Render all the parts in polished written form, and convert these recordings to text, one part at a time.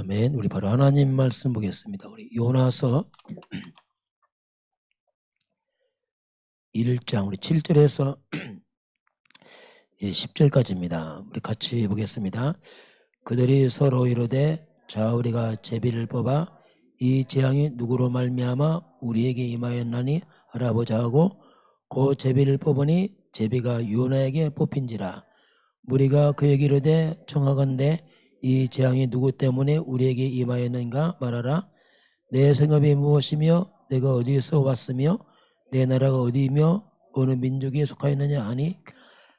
아멘. 우리 바로 하나님 말씀 보겠습니다. 우리 요나서 1장 우리 7절에서 10절까지입니다. 우리 같이 보겠습니다. 그들이 서로 이르되 자 우리가 제비를 뽑아 이 재앙이 누구로 말미암아 우리에게 임하였나니 알아보자 하고 그 제비를 뽑으니 제비가 요나에게 뽑힌지라. 무리가 그에게 이르되 청하건대 이 재앙이 누구 때문에 우리에게 임하였는가 말하라. 내 성읍이 무엇이며 내가 어디에서 왔으며 내 나라가 어디이며 어느 민족에 속하였느냐 하니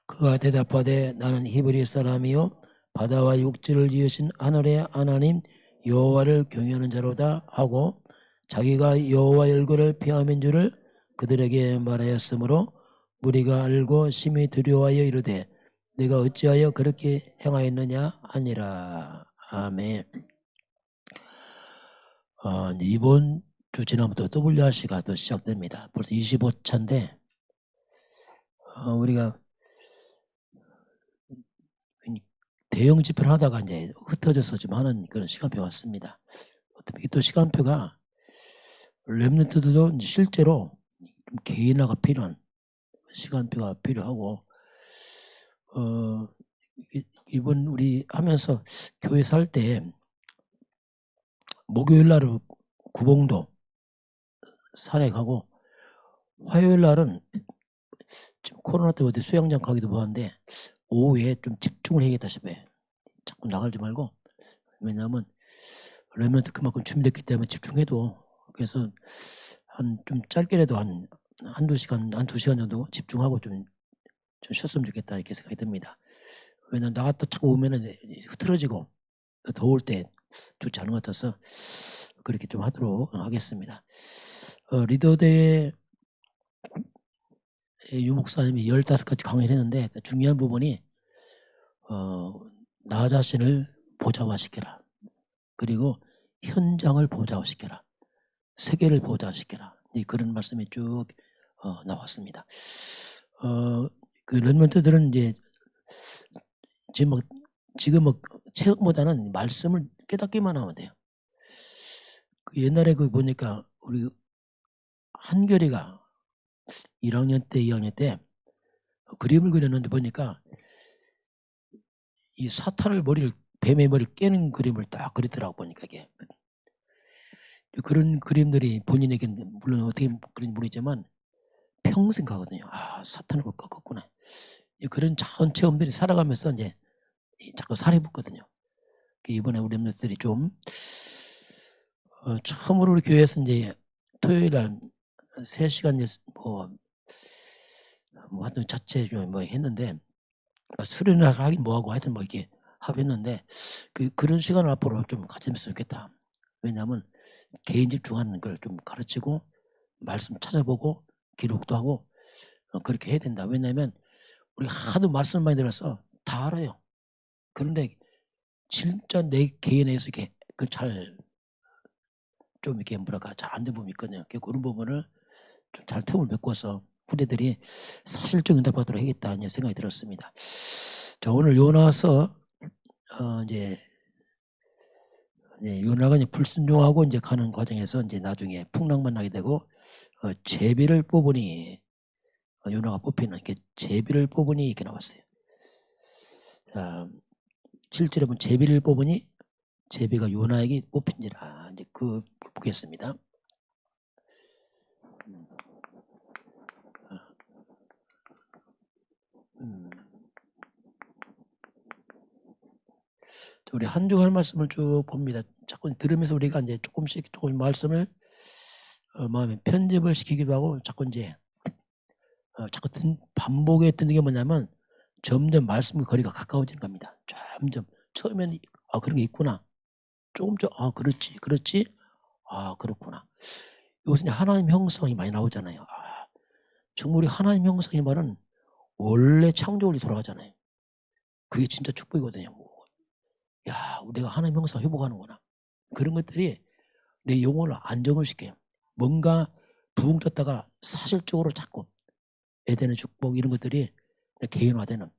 그가 대답하되 나는 히브리 사람이요 바다와 육지를 지으신 하늘의 하나님 여호와를 경외하는 자로다 하고 자기가 여호와의 얼굴을 피함인 줄을 그들에게 말하였으므로 무리가 알고 심히 두려워하여 이르되 내가 어찌하여 그렇게 행하였느냐 하니라. 아멘. 이제 이번 주 지난부터 WRC가 또 시작됩니다. 벌써 25차인데 우리가 대형 집회를 하다가 이제 흩어져서 좀 하는 그런 시간표가 왔습니다. 어떻게 또 시간표가 렘넌트들도 이제 실제로 좀 개인화가 필요한 시간표가 필요하고 이번 우리 하면서 교회에서 할 때 목요일 날은 구봉도 산에 가고 화요일 날은 지금 코로나 때문에 어디 수영장 가기도 뭐한데 오후에 좀 집중을 해야겠다 싶어요. 자꾸 나가지 말고. 왜냐하면 렘넌트 그만큼 준비됐기 때문에 집중해도 그래서 한 좀 짧게라도 한두 시간 정도 집중하고 좀 쉬었으면 좋겠다 이렇게 생각이 듭니다. 왜냐면 나갔다 자꾸 오면은 흐트러지고 더울 때 좋지 않은 것 같아서 그렇게 좀 하도록 하겠습니다. 리더대회 유 목사님이 15가지 강의를 했는데 중요한 부분이 나 자신을 보좌화시켜라. 그리고 현장을 보좌화시켜라. 세계를 보좌화시켜라. 그런 말씀이 쭉 나왔습니다. 그 렘넌트들은 이제 지금 체험보다는 말씀을 깨닫기만 하면 돼요. 그 옛날에 그 보니까 우리 한결이가 1학년 때 2학년 때 그림을 그렸는데 보니까 이 사탄을 뱀의 머리를 깨는 그림을 딱 그리더라고. 보니까 이게 그런 그림들이 본인에게는 물론 어떻게 그런지 모르겠지만 평생 가거든요. 아, 사탄을 꺾었구나. 그런 작은 체험들이 살아가면서 이제 자꾸 살이 붙거든요. 이번에 우리 렘넌트들이 좀 처음으로 우리 교회에서 이제 토요일 날 3시간 하여튼 자체 뭐 했는데 수련을 하긴 뭐하고 하여튼 뭐 이렇게 하고 했는데 그런 시간을 앞으로 좀 가졌으면 좋겠다. 왜냐하면 개인 집중하는 걸 좀 가르치고 말씀 찾아보고 기록도 하고 그렇게 해야 된다. 왜냐하면 우리 하도 말씀 많이 들어서 다 알아요. 그런데 진짜 내 개인에서 이렇게 좀 이렇게 뭐랄까 잘 안 된 부분이 있거든요. 그런 부분을 좀 잘 틈을 메꿔서 후대들이 사실적 응답하도록 하겠다 하는 생각이 들었습니다. 자, 오늘 요나서 이제 요나가 이제 불순종하고 이제 가는 과정에서 이제 나중에 풍랑만 나게 되고 제비를 뽑으니 요나가 뽑히는 게 제비를 뽑으니 이렇게 나왔어요. 7절에 보면 제비를 뽑으니 제비가 요나에게 뽑힌지라. 이제 그 보겠습니다. 우리 한 주 할 말씀을 쭉 봅니다. 자꾸 들으면서 우리가 이제 조금씩 말씀을 마음에 편집을 시키기도 하고 자꾸 이제 자꾸 반복에 듣는 게 뭐냐면 점점 말씀과 거리가 가까워지는 겁니다. 점점 처음에는 그런 게 있구나. 조금 그렇지 그렇구나. 이것은 하나님 형상이 많이 나오잖아요. 정말 우리 하나님 형상의 말은 원래 창조원리 돌아가잖아요. 그게 진짜 축복이거든요. 야, 내가 하나님 형상 회복하는구나. 그런 것들이 내 영혼을 안정을 시켜요. 뭔가 부흥 떴다가 사실적으로 자꾸 에덴의 축복 이런 것들이 개인화되는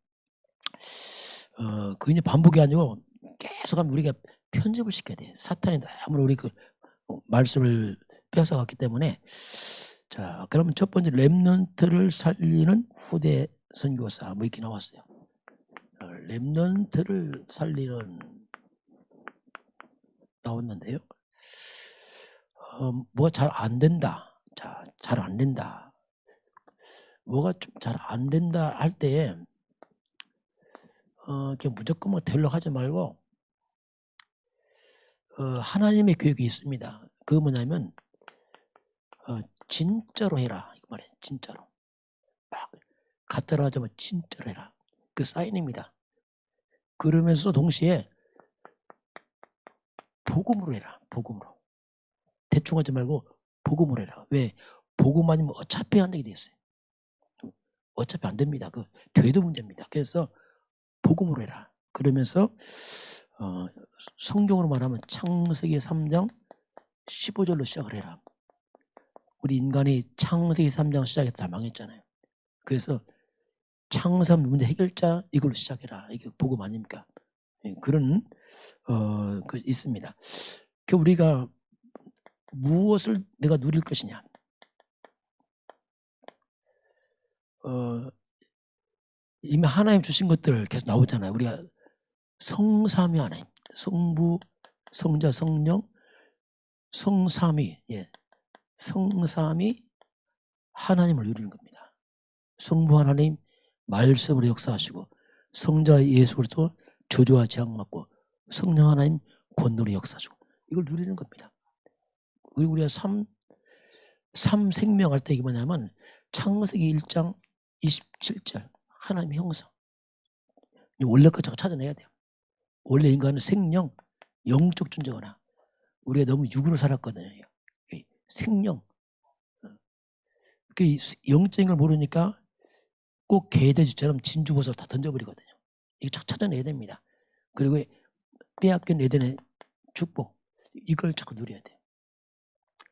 그게 반복이 아니고 계속하면 우리가 편집을 시켜야 돼. 사탄이 너무 우리 그 말씀을 뺏어갔기 때문에. 자, 그러면 첫 번째 렘넌트를 살리는 후대 선교사 뭐 이렇게 나왔어요. 렘넌트를 살리는 나왔는데요. 뭐가 잘 안 된다. 자, 잘 안 된다. 뭐가 좀 잘 안 된다 할 때 그냥 무조건 뭐 되려고 하지 말고 하나님의 교육이 있습니다. 그거 뭐냐면 진짜로 해라 이 말이에요. 진짜로. 막 가짜로 하지 말고 진짜로 해라. 그 사인입니다. 그러면서 동시에 복음으로 해라. 복음으로. 대충 하지 말고 복음으로 해라. 왜? 복음 아니면 어차피 안 되게 돼 있어요. 어차피 안 됩니다. 그 돼도 문제입니다. 그래서 복음으로 해라. 그러면서 성경으로 말하면 창세기 3장 15절로 시작을 해라. 우리 인간이 창세기 3장 시작해서 다 망했잖아요. 그래서 창세한 문제 해결자 이걸로 시작해라. 이게 복음 아닙니까? 그런 그 있습니다. 그 우리가 무엇을 내가 누릴 것이냐? 이미 하나님 주신 것들 계속 나오잖아요. 우리가 성삼위 하나님, 성부, 성자, 성령, 성삼위, 성삼위 하나님을 누리는 겁니다. 성부 하나님 말씀으로 역사하시고, 성자 예수 그리스도 저주와 재앙 맞고, 성령 하나님 권능으로 역사하시고, 이걸 누리는 겁니다. 우리가 삼생명 할 때 이게 뭐냐면 창세기 1장 27절 하나님 형상. 원래 것 찾아내야 돼요. 원래 인간은 생명, 영적 존재거나 우리가 너무 육으로 살았거든요. 생명. 그 영적인 걸 모르니까 꼭 개돼지처럼 진주보살 다 던져버리거든요. 이거 찾아내야 됩니다. 그리고 빼앗긴 에덴의 축복, 이걸 자꾸 누려야 돼요.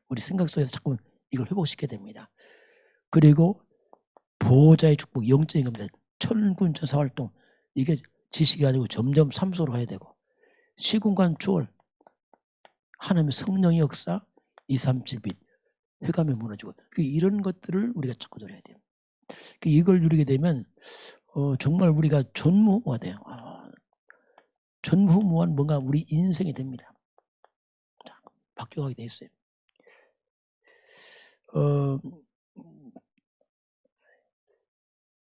우리 생각 속에서 자꾸 이걸 회복시켜야 됩니다. 그리고 보호자의 축복, 영적인 겁니다. 천군 천사 활동, 이게 지식이 아니고 점점 삶속으로 가야 되고, 시공간 초월, 하나님의 성령의 역사, 237빛, 회감이 무너지고, 이런 것들을 우리가 자꾸 누려야 돼요. 이걸 누리게 되면 정말 우리가 전무후무가 돼요. 전무후무한 뭔가 우리 인생이 됩니다. 자, 바뀌어가게 돼 있어요.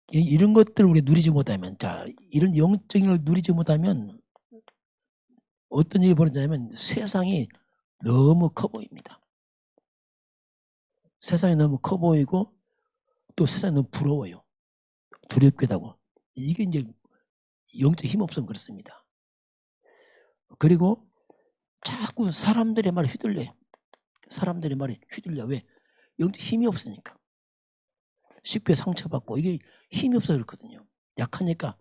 이런 것들을 우리가 누리지 못하면, 자, 이런 영적인 걸 누리지 못하면 어떤 일이 벌어지냐면 세상이 너무 커 보입니다. 세상이 너무 커 보이고 또 세상이 너무 부러워요. 두렵기도 하고. 이게 이제 영적 힘 없으면 그렇습니다. 그리고 자꾸 사람들의 말에 휘둘려요. 사람들의 말에 휘둘려. 왜? 영적 힘이 없으니까. 쉽게 상처받고, 이게 힘이 없어서 그렇거든요. 약하니까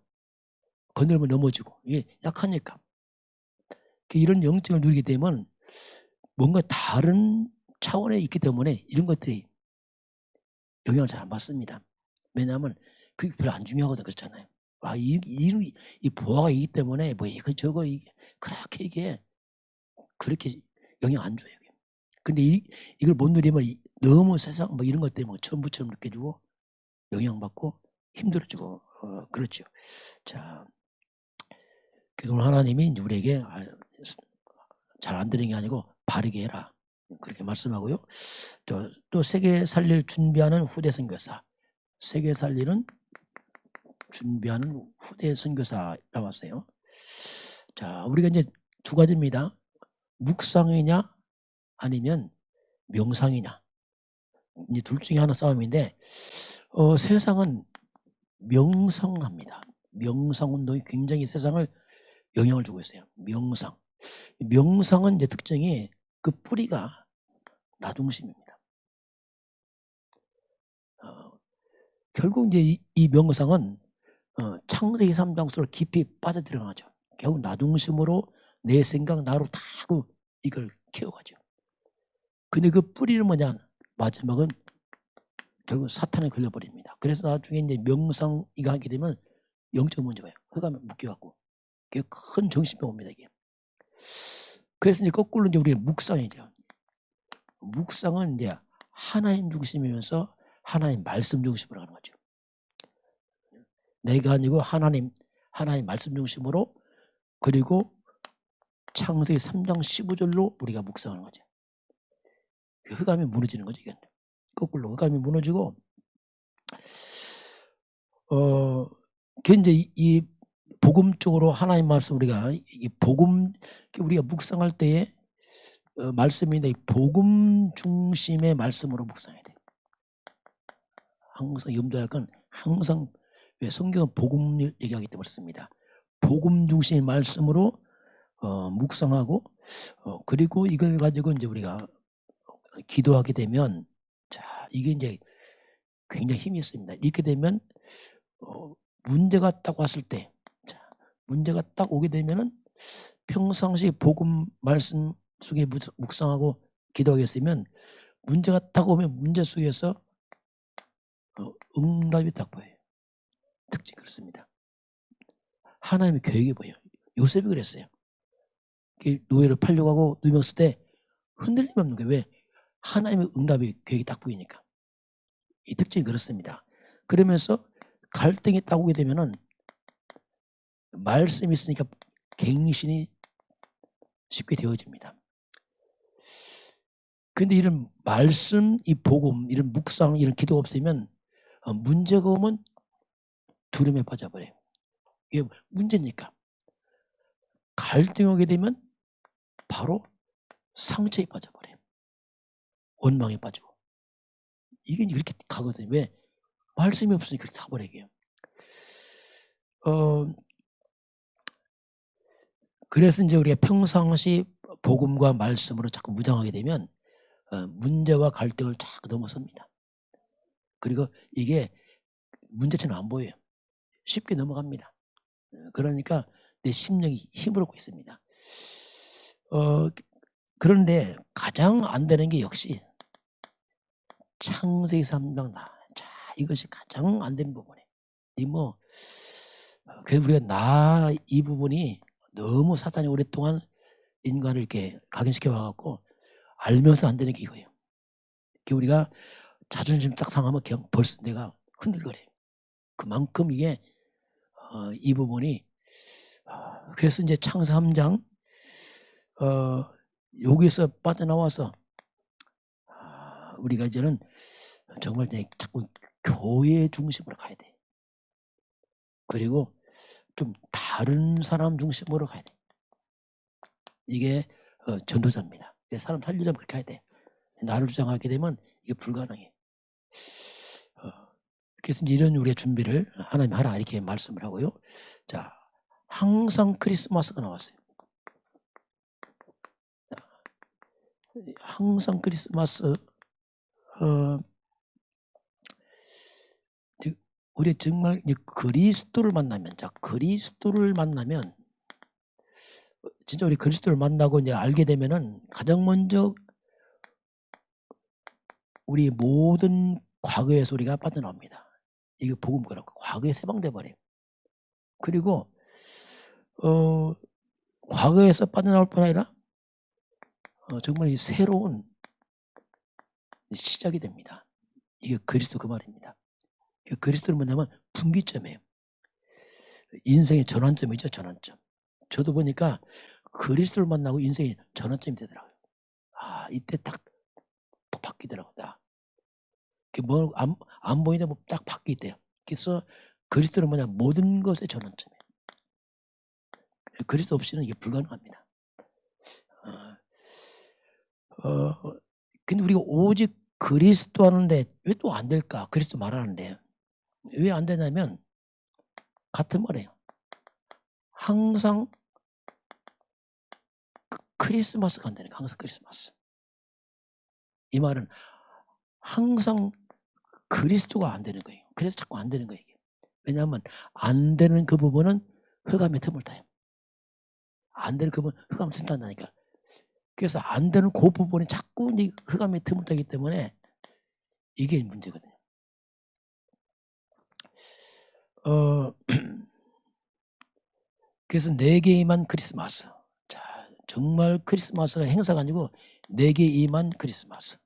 건들면 넘어지고, 이게 약하니까. 이런 영적을 누리게 되면 뭔가 다른 차원에 있기 때문에 이런 것들이 영향을 잘 안 받습니다. 왜냐하면 그게 별로 안 중요하거든. 그렇잖아요. 이 보아가 있기 때문에 뭐 이거 저거 그렇게 이게 그렇게 영향 안 줘요. 근데 이걸 못 누리면 너무 세상 뭐 이런 것 때문에 전부처럼 느껴지고 영향받고 힘들어지고 그렇죠. 자, 그래서 하나님이 이제 우리에게 잘 안 되는 게 아니고 바르게 해라, 그렇게 말씀하고요. 또 세계 살릴 준비하는 후대 선교사, 세계 살리는 준비하는 후대 선교사 나왔어요. 자, 우리가 이제 두 가지입니다. 묵상이냐 아니면 명상이냐, 이제 둘 중에 하나 싸움인데 세상은 명상합니다. 명상 운동이 굉장히 세상을 영향을 주고 있어요. 명상은 이제 특징이 그 뿌리가 나 중심입니다. 결국 이제 이 명상은 창세기 3장 속으로 깊이 빠져들어가죠. 결국 나 중심으로 내 생각 나로 다 하고 이걸 키워가죠. 근데 그 뿌리는 뭐냐? 마지막은 결국 사탄에 걸려버립니다. 그래서 나중에 이제 명상 이거 하게 되면 영적 문제가 흑암에 묶여갖고 그게 큰 정신병 옵니다. 이게. 그래서 이제 거꾸로 이제 우리가 묵상이죠. 묵상은 이제 하나님 중심이면서 하나님 말씀 중심으로 가는 거죠. 내가 아니고 하나님 말씀 중심으로, 그리고 창세기 3장 15절로 우리가 묵상하는 거죠. 흑암이 무너지는 거죠. 이게 거꾸로 흑암이 무너지고, 이제 이 복음 쪽으로 하나님 말씀, 우리가 이 복음, 우리가 묵상할 때에 말씀인데 이 복음 중심의 말씀으로 묵상해야 돼요. 항상 염두할 건, 항상 왜 성경은 복음을 얘기하기 때문에 그렇습니다. 복음 중심의 말씀으로 묵상하고, 그리고 이걸 가지고 이제 우리가 기도하게 되면, 자, 이게 이제 굉장히 힘이 있습니다. 이렇게 되면 문제가 딱 왔을 때, 자, 문제가 딱 오게 되면은 평상시 복음 말씀 속에 묵상하고 기도하겠으면, 문제가 딱 오면 문제 속에서 응답이 딱 보여요. 특징이 그렇습니다. 하나님의 계획이 보여요. 요셉이 그랬어요. 노예를 팔려고 하고 누명쓸 때 흔들림 없는 거예요. 왜? 하나님의 응답이 계획이 딱 보이니까. 이 특징이 그렇습니다. 그러면서 갈등이 딱 오게 되면은 말씀이 있으니까 갱신이 쉽게 되어집니다. 근데 이런 말씀, 이 복음, 이런 묵상, 이런 기도가 없으면 문제가 오면 두려움에 빠져버려요. 이게 문제니까. 갈등이 오게 되면 바로 상처에 빠져버려요. 원망에 빠지고. 이게 그렇게 가거든요. 왜? 말씀이 없으니까 그렇게 가버리게요. 그래서 이제 우리가 평상시 복음과 말씀으로 자꾸 무장하게 되면 문제와 갈등을 자꾸 넘어섭니다. 그리고 이게 문제처럼 안 보여요. 쉽게 넘어갑니다. 그러니까 내 심령이 힘을 얻고 있습니다. 그런데 가장 안 되는 게 역시 창세기 3장 자, 이것이 가장 안 되는 부분이에요. 그래서 우리가 이 부분이 너무 사탄이 오랫동안 인간을 이렇게 각인시켜 와갖고 알면서 안 되는 게 이거예요. 우리가 자존심 딱 상하면 그냥 벌써 내가 흔들거려요. 그만큼 이게 이 부분이, 그래서 이제 창세 3장 여기서 빠져나와서 우리가 이제는 정말 자꾸 교회 중심으로 가야 돼. 그리고 좀 다른 사람 중심으로 가야 돼. 이게 전도자입니다. 사람 살리려면 그렇게 해야 돼. 나를 주장하게 되면 이게 불가능해. 그래서 이제 이런 우리의 준비를 하나님 하라 이렇게 말씀을 하고요. 자, 항상 크리스마스가 나왔어요. 항상 크리스마스, 우리 정말 그리스도를 만나면, 자, 그리스도를 만나면, 진짜 우리 그리스도를 만나고 이제 알게 되면은 가장 먼저 우리 모든 과거의 소리가 빠져나옵니다. 이게 복음 거라고. 과거에 세방돼 버려요. 그리고 과거에서 빠져나올 뿐 아니라 정말 이 새로운 시작이 됩니다. 이게 그리스도 그 말입니다. 그리스도는 뭐냐면 분기점이에요. 인생의 전환점이죠. 전환점. 저도 보니까 그리스도를 만나고 인생의 전환점이 되더라고요. 이때 딱 바뀌더라고요. 뭐 안 보이는데 뭐 딱 바뀌대요. 그래서 그리스도는 뭐냐, 모든 것의 전환점이에요. 그리스도 없이는 이게 불가능합니다. 근데 우리가 오직 그리스도 하는데 왜 또 안 될까? 그리스도 말하는데 왜 안 되냐면 같은 말이에요. 항상 크리스마스가 안 되는 거예요. 항상 크리스마스. 이 말은 항상 그리스도가 안 되는 거예요. 그래서 자꾸 안 되는 거예요. 왜냐하면 안 되는 그 부분은 흑암의 틈을 타요. 안 되는 그 부분은 흑암의 틈을 탄다니까. 그래서 안 되는 그 부분이 자꾸 흑암의 틈을 타기 때문에 이게 문제거든요. 그래서 4개의만 크리스마스. 자, 정말 크리스마스가 행사가 아니고 내게 임한 크리스마스.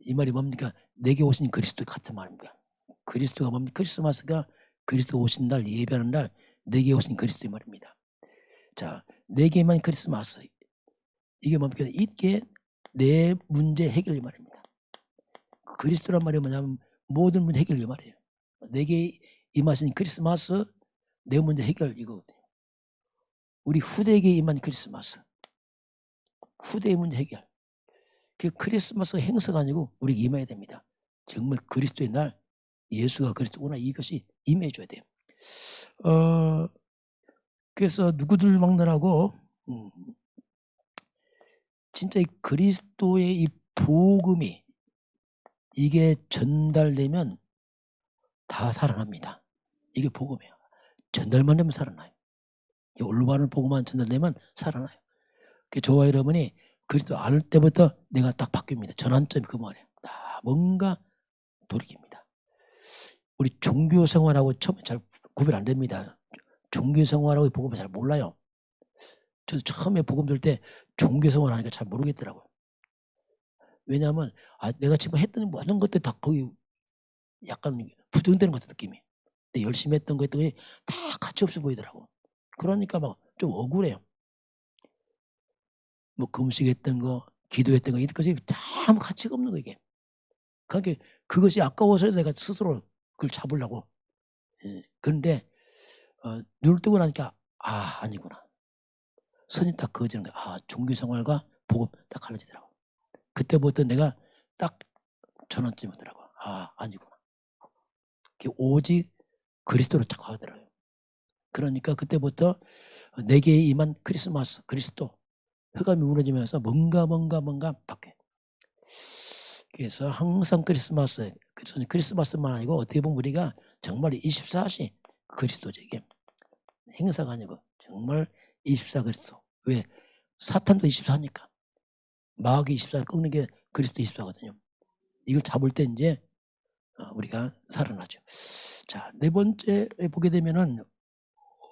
이 말이 뭡니까? 내게 오신 그리스도 같은 말입니다. 그리스도가 뭡니까? 크리스마스가 그리스도 오신 날, 예배하는 날 내게 오신 그리스도의 말입니다. 자, 내게 임한 크리스마스. 이게 뭡니까? 이게 내 문제 해결이 말입니다. 그리스도란 말이 뭐냐면 모든 문제 해결이 말이에요. 내게 임하신 크리스마스, 내 문제 해결 이거거든요. 우리 후대에게 임한 크리스마스, 후대의 문제 해결. 그 크리스마스 행사가 아니고 우리에게 임해야 됩니다. 정말 그리스도의 날, 예수가 그리스도구나, 이것이 임해줘야 돼요. 그래서 누구들 막론하고 진짜 이 그리스도의 이 복음이 이게 전달되면 다 살아납니다. 이게 복음이에요. 전달만 되면 살아나요. 올바른 복음만 전달되면 살아나요. 저와 여러분이 그리스도 알 때부터 내가 딱 바뀝니다. 전환점이 그 말이에요. 뭔가 돌이킵니다. 우리 종교 생활하고 처음에 잘 구별 안 됩니다. 종교 생활하고 복음을 잘 몰라요. 저도 처음에 복음 들 때 종교 생활 하니까 잘 모르겠더라고요. 왜냐하면 내가 지금 했던 모든 것들 다 거의 약간 부정되는 것 같은 느낌이. 근데 열심히 했던 것들이 다 가치 없어 보이더라고. 그러니까 막 좀 억울해요. 뭐 금식했던 거, 기도했던 거 이것이 다 아무 가치가 없는 거 이게. 그러니까 그것이 아까워서 내가 스스로 그걸 잡으려고. 그런데 눈을 뜨고 나니까 아니구나. 선이 딱 그어지는 거야. 종교 생활과 복음 딱 갈라지더라고. 그때부터 내가 딱 전환점이 오더라고. 아니구나. 오직 그리스도로 딱 가더라고요. 그러니까 그때부터 내게 임한 크리스마스, 그리스도 흑암이 무너지면서 뭔가 바뀌어요. 그래서 항상 크리스마스만 아니고 어떻게 보면 우리가 정말 24시 그리스도적인 행사가 아니고 정말 24 그리스도. 왜? 사탄도 24니까. 마귀 24를 꺾는 게 그리스도 24거든요. 이걸 잡을 때 이제 우리가 살아나죠. 자, 네 번째 보게 되면은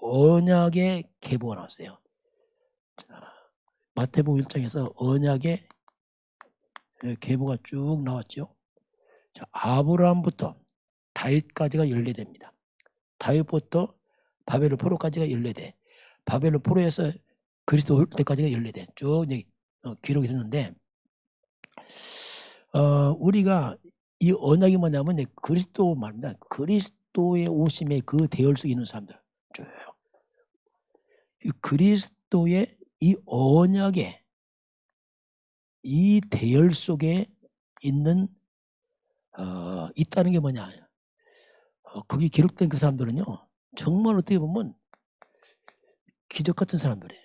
언약의 계보가 나왔어요. 자, 마태복음 1장에서 언약의 계보가 쭉 나왔죠. 자, 아브라함부터 다윗까지가 14대입니다. 다윗부터 바벨론 포로까지가 14대. 바벨론 포로에서 그리스도 올 때까지가 14대. 쭉 기록이 됐는데 우리가 이 언약이 뭐냐면 그리스도 말입니다. 그리스도의 오심에 그 대열 속에 있는 사람들 쭉. 이 그리스도의 이 언약에 이 대열 속에 있다는 게 뭐냐. 거기 기록된 그 사람들은요. 정말 어떻게 보면 기적 같은 사람들이에요.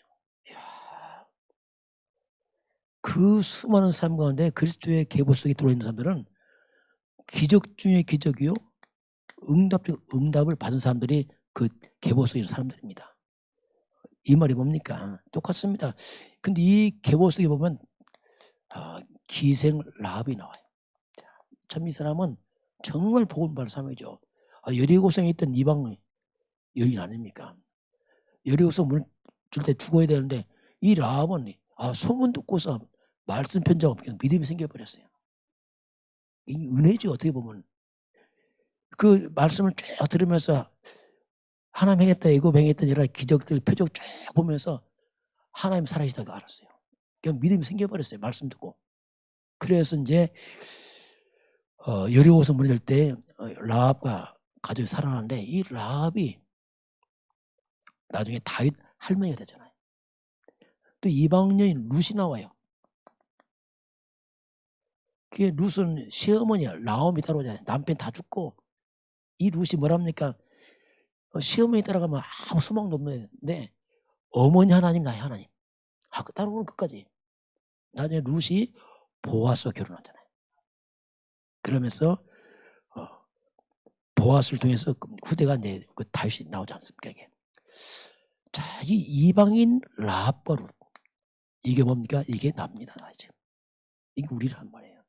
그 수많은 사람 가운데 그리스도의 계보 속에 들어있는 사람들은 기적 중에 기적이요. 응답 중 응답을 받은 사람들이 그 계보 속에 있는 사람들입니다. 이 말이 뭡니까? 똑같습니다. 근데 이 계보 속에 보면 기생 라합이 나와요. 참 이 사람은 정말 복음 받은 사람이죠. 여리고성에 있던 이방 여인 아닙니까? 여리고성 물 줄 때 죽어야 되는데 이 라합은 소문 듣고서 말씀 편지하고 그냥 믿음이 생겨버렸어요. 이 은혜죠. 어떻게 보면 그 말씀을 쭉 들으면서 하나님 행했다, 애굽 행했던 여러 기적들, 표적 쭉 보면서 하나님 살아계시다고 알았어요. 그냥 믿음이 생겨버렸어요. 말씀 듣고. 그래서 이제 여리고성 문을 열 때 라합과 가족이 살아나는데 이 라합이 나중에 다윗 할머니가 되잖아요. 또 이방 여인 룻이 나와요. 그게 룻은 시어머니야. 나오미 따라오잖아요. 남편 다 죽고 이 룻이 뭐랍니까? 시어머니 따라가면 아무 소망도 없는데 어머니 하나님, 나의 하나님. 따라오는 끝까지. 나중에 룻이 보아스와 결혼하잖아요. 그러면서 보아스를 통해서 후대가 그 다윗이 나오지 않습니까? 이게. 자, 이 이방인 라합과 룻. 이게 뭡니까? 이게 납니다. 지금. 이게 우리란 말이에요.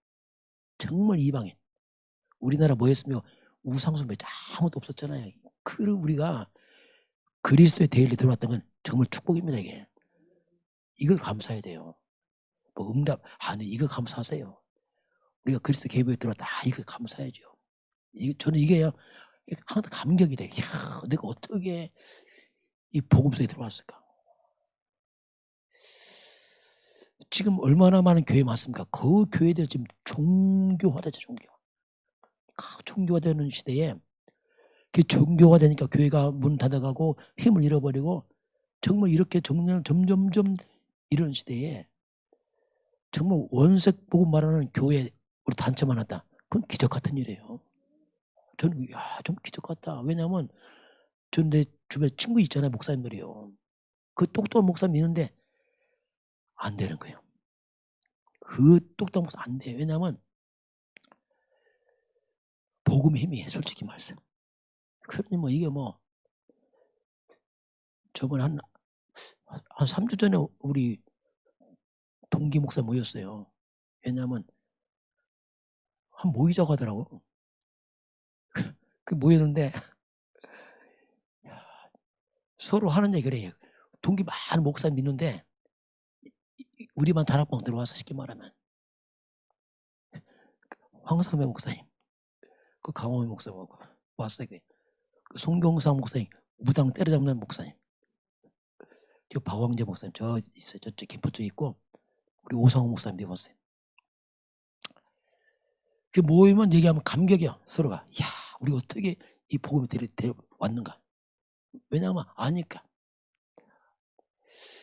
정말 이방인. 우리나라 뭐였으며 우상숭배 아무것도 없었잖아요. 우리가 그리스도의 대열에 들어왔던 건 정말 축복입니다 이게. 이걸 감사해야 돼요. 뭐 응답 아니 이거 감사하세요. 우리가 그리스도 계보에 들어왔다. 이거 감사해야죠. 저는 이게 항상 감격이 돼요. 이야, 내가 어떻게 이 복음서에 들어왔을까? 지금 얼마나 많은 교회 많습니까? 그 교회들 지금 종교화되죠, 종교화되는 시대에 그 종교화되니까 교회가 문 닫아가고 힘을 잃어버리고 정말 이렇게 점점점 이런 시대에 정말 원색 복음 말하는 교회 우리 단체만 왔다. 그건 기적 같은 일이에요. 저는 좀 기적 같다. 왜냐하면 전 내 주변에 친구 있잖아요, 목사님들이요. 그 똑똑한 목사님 있는데 안 되는 거예요. 그 똑똑한 목사 안 돼. 왜냐하면 복음의 힘이 솔직히 말해서. 그러니 뭐 이게 뭐 저번에 한 3주 전에 우리 동기 목사 모였어요. 왜냐하면 한 모이자고 하더라고. 그 모였는데 서로 하는 얘기를 해요. 동기 많은 목사님 믿는데 우리만 다락방 들어와서 쉽게 말하면 황상배 목사님, 그 강호희 목사님하고 왔어요. 그 송경상 목사님, 무당 때려잡는 목사님, 저 박광재 목사님 저 있어요. 저쪽 김포 쪽에 있고 우리 오상호 목사님도 왔어요. 그 모이면 얘기하면 감격이야 서로가. 야 우리 어떻게 이 복음이 왔는가? 왜냐하면 아니까.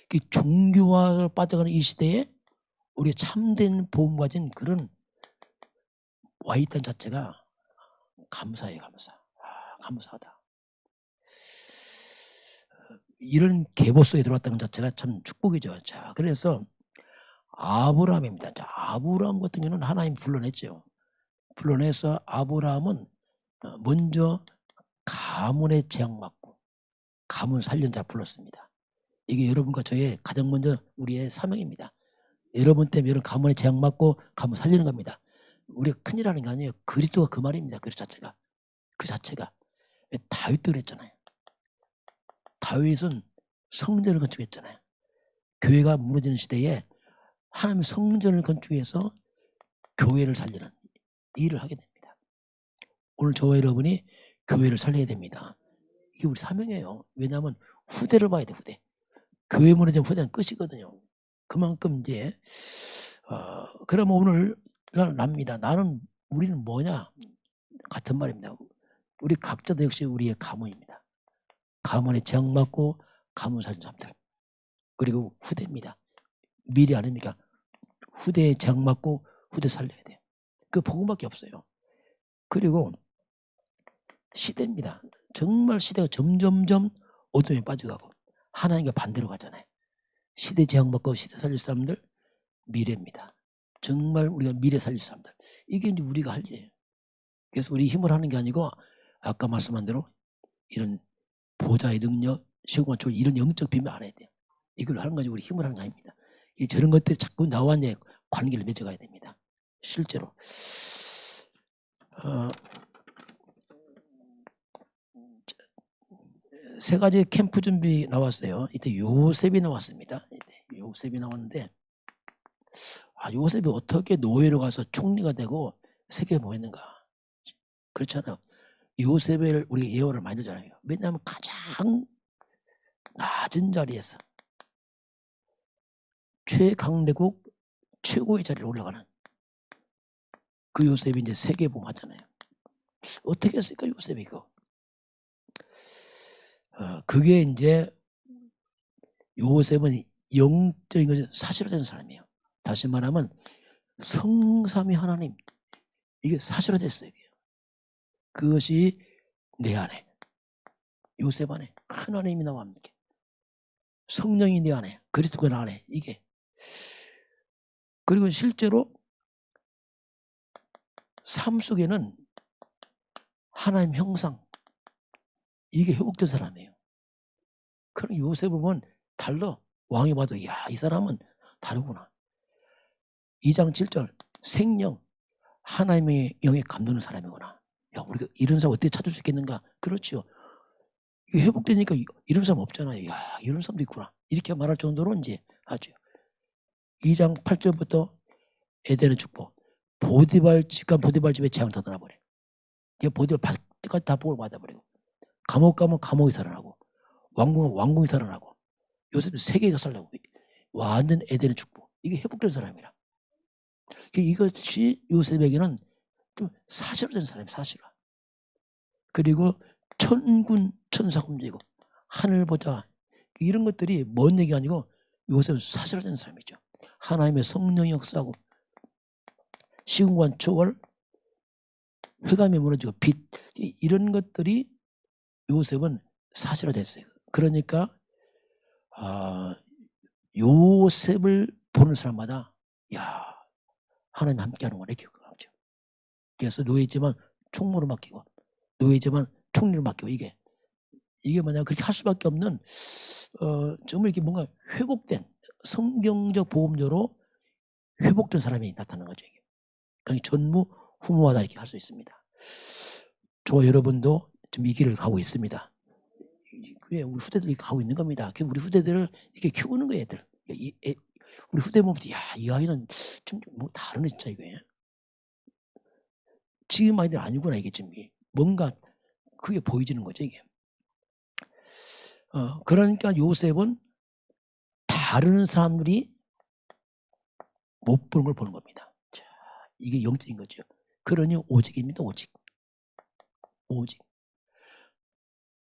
그 종교화를 빠져가는 이 시대에 우리 참된 복음 가진 그런 와 있다는 자체가 감사해요, 감사하다. 이런 계보속에 들어왔다는 자체가 참 축복이죠. 자, 그래서 아브라함입니다. 자, 아브라함 같은 경우는 하나님 불러냈죠. 불러내서 아브라함은 먼저 가문에 재앙받고 가문 살린 자 불렀습니다. 이게 여러분과 저의 가장 먼저 우리의 사명입니다. 여러분 때문에 이런 가문에 재앙받고 가문 살리는 겁니다. 우리가 큰일 하는 게 아니에요. 그리스도가 그 말입니다. 그 자체가. 다윗도 그랬잖아요. 다윗은 성전을 건축했잖아요. 교회가 무너지는 시대에 하나님의 성전을 건축해서 교회를 살리는 일을 하게 됩니다. 오늘 저와 여러분이 교회를 살려야 됩니다. 이게 우리 사명이에요. 왜냐하면 후대를 봐야 돼. 후대. 교회 무너지면 후대는 끝이거든요. 그만큼 이제 그러면 오늘 납니다. 우리는 뭐냐? 같은 말입니다. 우리 각자도 역시 우리의 가문입니다. 가문에 재앙받고 가문 살린 사람들. 그리고 후대입니다. 미래 아닙니까? 후대에 재앙받고 후대 살려야 돼요. 그 복음밖에 없어요. 그리고 시대입니다. 정말 시대가 점점점 어둠에 빠져가고 하나님과 반대로 가잖아요. 시대 재앙받고 시대 살릴 사람들 미래입니다. 정말 우리가 미래 살릴 사람들. 이게 이제 우리가 할 일이에요. 그래서 우리 힘을 하는 게 아니고 아까 말씀한 대로 이런 보좌의 능력, 시공간 조 이런 영적 비밀 알아야 돼요. 이걸 하는 거지 우리 힘을 하는 거 아닙니다. 저런 것들이 자꾸 나와 이제 관계를 맺어가야 됩니다. 실제로. 세 가지 캠프 준비 나왔어요. 이때 요셉이 나왔습니다. 요셉이 나왔는데 요셉이 어떻게 노예로 가서 총리가 되고 세계에 뭐 했는가? 그렇잖아요. 요셉을 우리 예언을 많이 들잖아요. 왜냐하면 가장 낮은 자리에서 최강대국 최고의 자리에 올라가는 그 요셉이 이제 세계봉 하잖아요. 어떻게 했을까 요셉이 그거? 그게 이제 요셉은 영적인 것이 사실화되는 사람이에요. 다시 말하면 성삼위 하나님 이게 사실화됐어요. 그것이 내 안에 요셉 안에 하나님이 나와 함께 성령이 내 안에 그리스도가 내 안에 이게 그리고 실제로 삶 속에는 하나님 형상 이게 회복된 사람이에요. 그럼 요셉을 보면 달라. 왕이 봐도 이 사람은 다르구나. 2장 7절 생명 하나님의 영에 감도는 사람이구나. 우리가 이런 사람 어떻게 찾을 수 있겠는가? 그렇죠. 이게 회복되니까 이런 사람 없잖아요. 야, 이런 사람도 있구나. 이렇게 말할 정도로 이제 하죠. 2장 8절부터 에덴의 축복. 보디발 집간 보디발 집에 재앙 다 떠나버려. 이게 보디발 받을 때까지 다 복을 받아버리고, 감옥 가면 감옥이 살아나고, 왕궁은 왕궁이 살아나고, 요셉은 세계가 살라고. 완전 에덴의 축복. 이게 회복된 사람이라. 이것이 요셉에게는 좀 사실화된 사람이에요. 사실화. 그리고 천군 천사가 움직이고 하늘 보자, 이런 것들이 먼 얘기가 아니고 요셉은 사실화된 사람이죠. 하나님의 성령이 역사하고 시공간 초월, 흑암이 무너지고 빛, 이런 것들이 요셉은 사실화됐어요. 그러니까 요셉을 보는 사람마다 야, 하나님 함께하는구나 이렇게 생각하죠. 그래서 노예지만 총무를 맡기고, 노예지만 총리를 맡기고, 이게 뭐냐, 그렇게 할 수밖에 없는 정말 이렇게 뭔가 회복된 성경적 보험료로 회복된 사람이 나타나는 거죠. 이게. 그러니까 전무후무하다 이렇게 할 수 있습니다. 저 여러분도 지금 이 길을 가고 있습니다. 그래, 우리 후대들이 가고 있는 겁니다. 우리 후대들을 이렇게 키우는 거예요, 애들. 우리 후대 보면 야, 이 아이는 좀 뭐 다르네 진짜 이거예요. 지금 아이들 아니구나 이게 지금 뭔가 그게 보여지는 거죠 이게. 그러니까 요셉은 다른 사람들이 못 보는 걸 보는 겁니다. 자, 이게 영적인 거죠. 그러니 오직입니다. 오직.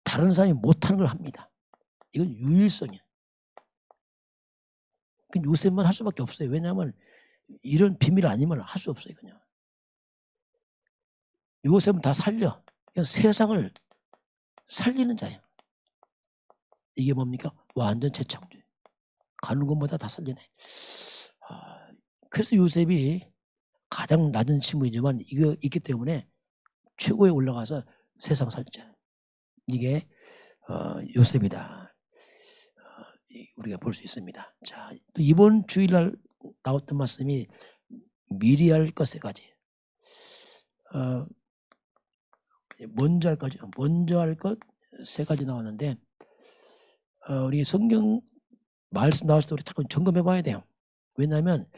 다른 사람이 못하는 걸 합니다. 이건 유일성이에요. 요셉만 할 수밖에 없어요. 왜냐하면 이런 비밀 아니면 할 수 없어요. 그냥. 요셉은 다 살려. 그냥 세상을 살리는 자예요. 이게 뭡니까? 완전 재창조. 가는 것마다 다 살리네. 그래서 요셉이 가장 낮은 신분이지만 이거 있기 때문에 최고에 올라가서 세상 살리잖아요. 이게 요셉이다. 우리가 볼 수 있습니다. 자, 또 이번 주일날 나왔던 말씀이 미리 할 것 세 가지. 먼저 할 것 세 가지 나왔는데, 우리 성경 말씀 나왔을 때 우리 자꾸 점검해 봐야 돼요. 왜냐하면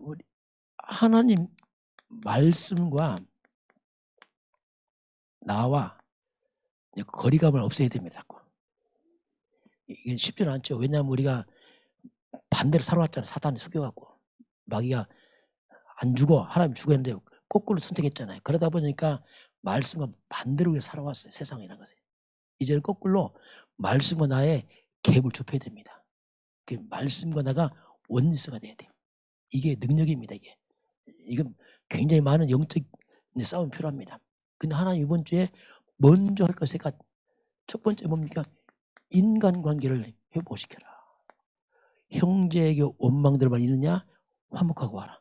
우리 하나님 말씀과 나와 거리감을 없애야 됩니다. 자꾸. 이게 쉽지는 않죠. 왜냐하면 우리가 반대로 살아왔잖아요. 사탄이 속여갖고. 마귀가 안 죽어, 하나님 죽었는데 거꾸로 선택했잖아요. 그러다 보니까 말씀과 반대로 살아왔어요. 세상이라는 것에. 이제는 거꾸로 말씀과 나의 갭을 좁혀야 됩니다. 말씀과 나가 원리스가 돼야 돼요. 이게 능력입니다. 이건 굉장히 많은 영적 싸움이 필요합니다. 근데 하나님 이번 주에 먼저 할 것이 첫 번째 뭡니까? 인간관계를 회복시켜라. 형제에게 원망들만 있느냐? 화목하고 하라.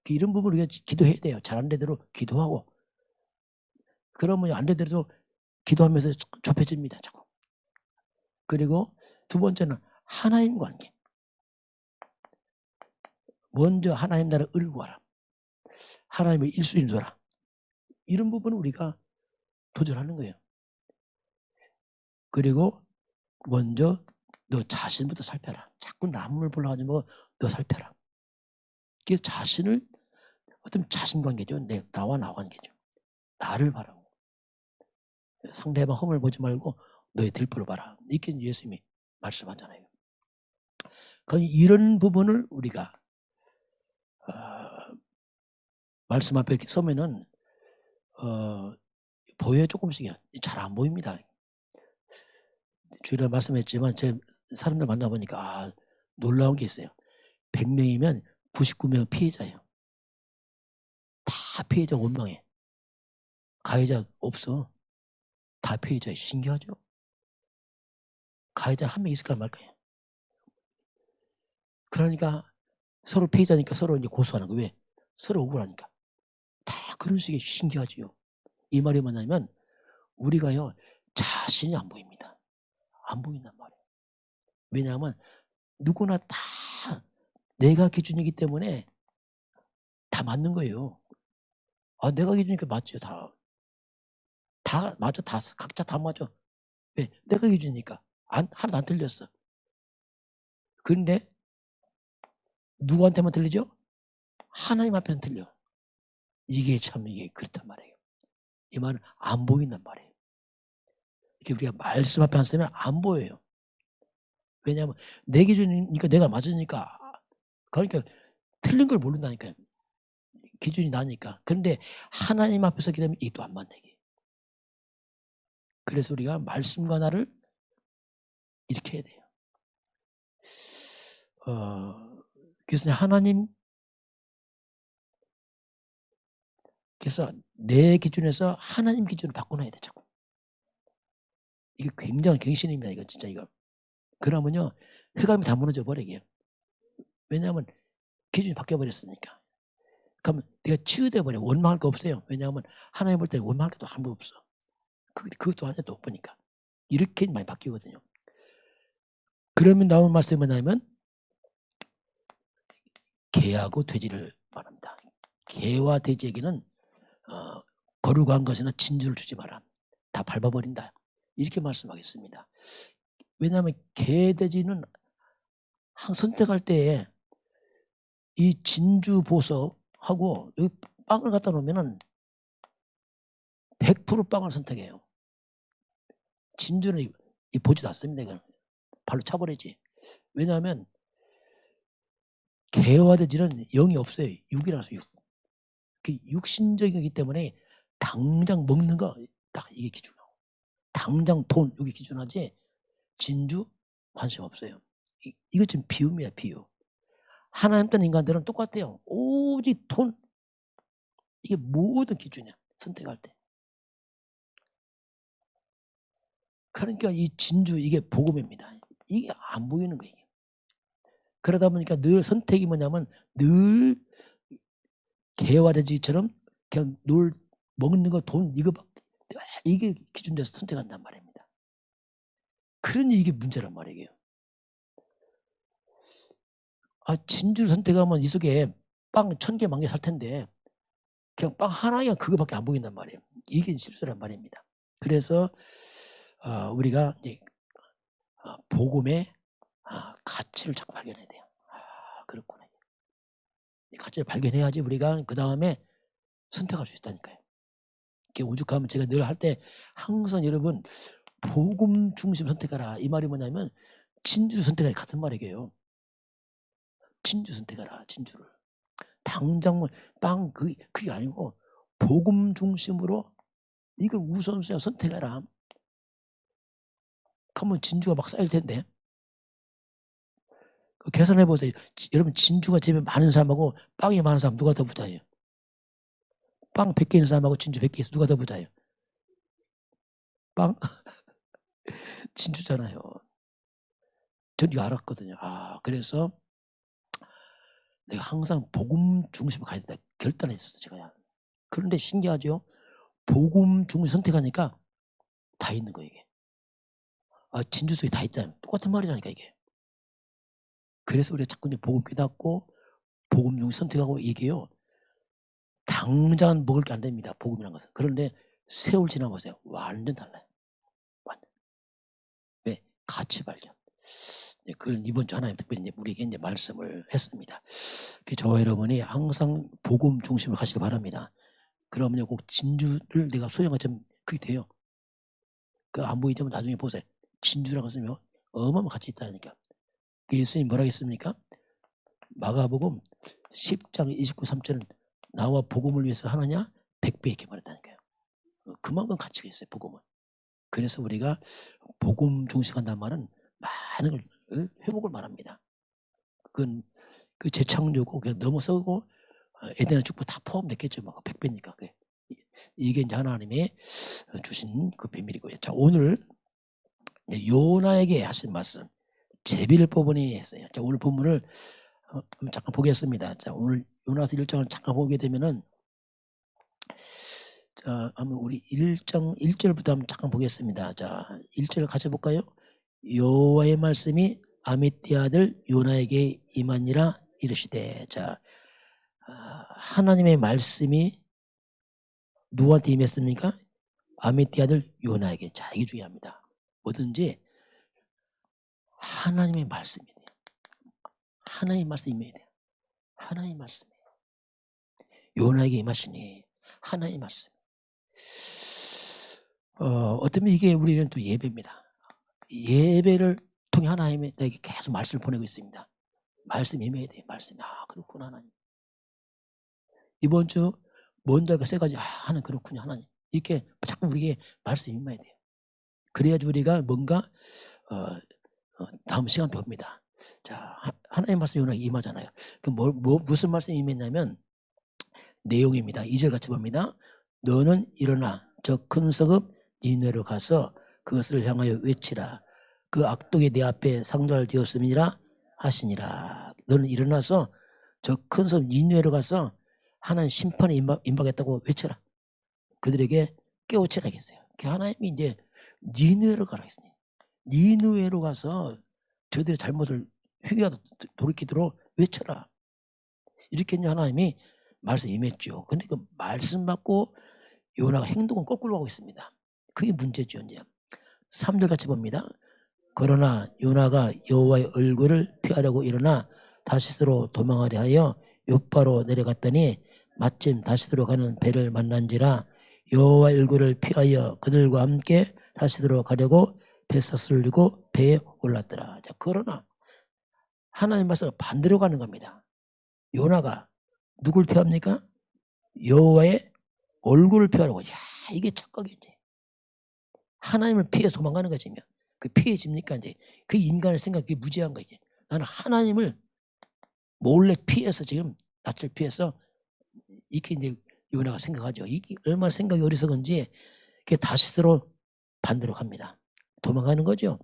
이런 부분을 우리가 기도해야 돼요. 잘안 되대로 기도하고. 그러면 안 되대로 기도하면서 좁혀집니다. 자꾸. 그리고 두 번째는 하나님 관계. 먼저 하나님 나라를 을구하라. 하나님의 일수인도라. 이런 부분을 우리가 도전하는 거예요. 그리고 먼저 너 자신부터 살펴라. 자꾸 남을 보려고 하지 말고 너 살펴라. 그래서 자신을 어떤 자신관계죠. 나와 나 관계죠. 나를 바라고. 상대방 험을 보지 말고 너의 들보를 봐라. 이렇게 예수님이 말씀하잖아요. 그러니까 이런 부분을 우리가 말씀 앞에 서면은 보여요. 조금씩이야. 잘 안 보입니다. 주일에 말씀했지만 제 사람들 만나보니까 놀라운 게 있어요. 100명이면 99명은 피해자예요. 다 피해자 원망해. 가해자 없어. 다 피해자예요. 신기하죠? 가해자 한 명 있을까 말까요? 그러니까 서로 피해자니까 서로 이제 고소하는 거예요. 왜? 서로 억울하니까. 다 그런 식의 신기하지요. 이 말이 뭐냐면 우리가요 자신이 안 보입니다. 안 보인단 말이에요. 왜냐하면 누구나 다 내가 기준이기 때문에 다 맞는 거예요. 내가 기준이니까 맞죠 다. 다 맞아. 다 각자 다 맞아. 왜? 내가 기준이니까. 하나도 안 틀렸어. 그런데 누구한테만 틀리죠? 하나님 앞에서는 틀려. 이게 참 이게 그렇단 말이에요. 이 말은 안 보인단 말이에요. 이게 우리가 말씀 앞에 앉으면 안 보여요. 왜냐하면 내 기준이니까 내가 맞으니까. 그러니까 틀린 걸 모른다니까요. 기준이 나니까. 그런데 하나님 앞에 서기 되면 이게 또 안 맞네. 그래서 우리가 말씀과 나를 이렇게 해야 돼요. 그래서 그래서 내 기준에서 하나님 기준을 바꿔놔야 돼. 자꾸. 이게 굉장한 갱신입니다. 이거 진짜 이거. 그러면요 흑암이 다 무너져 버리게요. 왜냐하면 기준이 바뀌어 버렸으니까. 그러면 내가 치유돼 버려. 원망할 거 없어요. 왜냐하면 하나님 볼 때 원망할 것도 아무도 없어. 그것도 하나도 못 보니까. 이렇게 많이 바뀌거든요. 그러면 나온 말씀이 뭐냐면 개하고 돼지를 말합니다. 개와 돼지에게는 거룩한 것이나 진주를 주지 마라. 다 밟아버린다. 이렇게 말씀하겠습니다. 왜냐하면 개, 돼지는 선택할 때에 이 진주 보석하고 여기 빵을 갖다 놓으면 100% 빵을 선택해요. 진주는 보지도 않습니다. 이건 발로 차버리지. 왜냐하면 개와 돼지는 영이 없어요. 육이라서 육. 육신적이기 때문에 당장 먹는 거 딱 이게 기준하고 당장 돈 이게 기준하지 진주 관심 없어요. 이거 지금 비유입니다. 비유. 하나님 떤 인간들은 똑같아요. 오직 돈 이게 모든 기준이야. 선택할 때. 그러니까 이 진주 이게 복음입니다. 이게 안 보이는 거예요. 그러다 보니까 늘 선택이 뭐냐면 늘 개와 돼지처럼 그냥 놀 먹는 거 돈 이게 기준돼서 선택한단 말입니다. 그러니 이게 문제란 말이에요. 진주를 선택하면 이 속에 빵 1000개, 10,000개 살 텐데 그냥 빵 하나야 그거밖에 안 보인단 말이에요. 이게 실수란 말입니다. 그래서 우리가 이제 복음의 가치를 자꾸 발견해야 돼요. 그렇구나. 이 가치를 발견해야지 우리가 그 다음에 선택할 수 있다니까요. 이렇게 오죽하면 제가 늘 할 때 항상 여러분 복음 중심 선택하라. 이 말이 뭐냐면 진주 선택하라 같은 말이에요. 진주 선택하라. 진주를. 당장 빵 그게 아니고 복음 중심으로 이걸 우선순위 선택하라. 그러면 진주가 막 쌓일 텐데. 계산해 보세요. 여러분 진주가 집에 많은 사람하고 빵이 많은 사람 누가 더 부자예요? 빵 100개 있는 사람하고 진주 100개 있어 누가 더 부자예요? 빵? 진주잖아요. 전 이거 알았거든요. 그래서 내가 항상 복음 중심으로 가야 된다 결단했었어 제가. 그런데 신기하죠? 복음 중심 선택하니까 다 있는 거예요 이게. 진주 속에 다 있잖아요. 똑같은 말이라니까 이게. 그래서 우리가 자꾸 이제 복음 깨닫고 복음 중심 선택하고 이게요. 당장 먹을 게 안 됩니다. 복음이라는 것은. 그런데 세월 지나보세요. 완전 달라요. 완전. 왜? 가치 발견. 그걸 이번 주 하나님 특별히 우리에게 이제 말씀을 했습니다. 저와 여러분이 항상 복음 중심으로 가시기 바랍니다. 그러면 꼭 진주를 내가 소유한 것처럼 그게 돼요. 안 보이지만 나중에 보세요. 진주라고 쓰면 어마어마한 가치 있다니까. 예수님 뭐라 했습니까? 마가복음 10장 29, 3절은 나와 복음을 위해서 하느냐 100배 이렇게 말했다니까요. 그만큼 가치가 있어요. 복음은. 그래서 우리가 복음 중식한다는 말은 많은 걸 회복을 말합니다. 그건 그 재창조고 그냥 넘어서고 에덴의 축복 다 포함됐겠죠. 막 100배니까. 이게 이제 하나님의 주신 그 비밀이고요. 자, 오늘 요나에게 하신 말씀 제비를 뽑으니 했어요. 자, 오늘 본문을 잠깐 보겠습니다. 자, 오늘 요나서 1장을 잠깐 보게 되면은 자, 한번 우리 1장 1절부터 한번 잠깐 보겠습니다. 자, 1절 같이 볼까요? 여호와의 말씀이 아미띠 아들 요나에게 임하니라 이르시되. 자, 하나님의 말씀이 누구한테 임했습니까? 아미띠 아들 요나에게. 자, 이게 중요합니다. 뭐든지 하나님의 말씀이 돼요. 하나님의 말씀이 임해야 돼요. 하나님의 말씀. 요나에게 임하시니 하나님의 말씀. 어쩌면 이게 우리는 또 예배입니다. 예배를 통해 하나님이 나에게 계속 말씀을 보내고 있습니다. 말씀 임해야 돼요. 말씀. 아, 그렇구나 하나님. 이번 주 뭔가가 세 가지. 아, 하나님 그렇군요 하나님. 이렇게 자꾸 우리에게 말씀 임해야 돼요. 그래야지 우리가 뭔가 다음 시간 배웁니다. 자, 하나님 말씀 요나에게 임하잖아요. 그럼 무슨 말씀이 임했냐면 내용입니다. 2절 같이 봅니다. 너는 일어나 저 큰 성읍 니느웨로 가서 그것을 향하여 외치라. 그 악독이 내 앞에 상달되었음이라 하시니라. 너는 일어나서 저 큰 성읍 니느웨로 가서 하나님 심판에 임하겠다고 외쳐라. 그들에게 깨우치라 했어요. 하나님이 이제 니느웨로 가라 했어요. 니느웨로 가서 저들의 잘못을 회개하고 돌이키도록 외쳐라. 이렇게 이제 하나님이 말씀 임했죠. 근데 그 말씀 받고 요나가 행동은 거꾸로 하고 있습니다. 그게 문제죠. 이제 3절 같이 봅니다. 그러나 요나가 여호와의 얼굴을 피하려고 일어나 다시스로 도망하려 하여 요바로 내려갔더니 마침 다시스로 가는 배를 만난지라 여호와의 얼굴을 피하여 그들과 함께 다시스로 가려고 뱃사슬을 들고 배에 올랐더라. 자, 그러나 하나님 말씀 반대로 가는 겁니다. 요나가 누굴 피합니까? 여호와의 얼굴을 피하려고. 야, 이게 착각이지. 하나님을 피해서 도망가는 거지. 그 피해집니까? 이제 그 인간의 생각이 무지한 거지. 나는 하나님을 몰래 피해서 지금 낯을 피해서 이렇게 이제 요나가 생각하죠. 이게 얼마나 생각이 어리석은지 그게 다시스로 반대로 갑니다. 도망가는 거죠.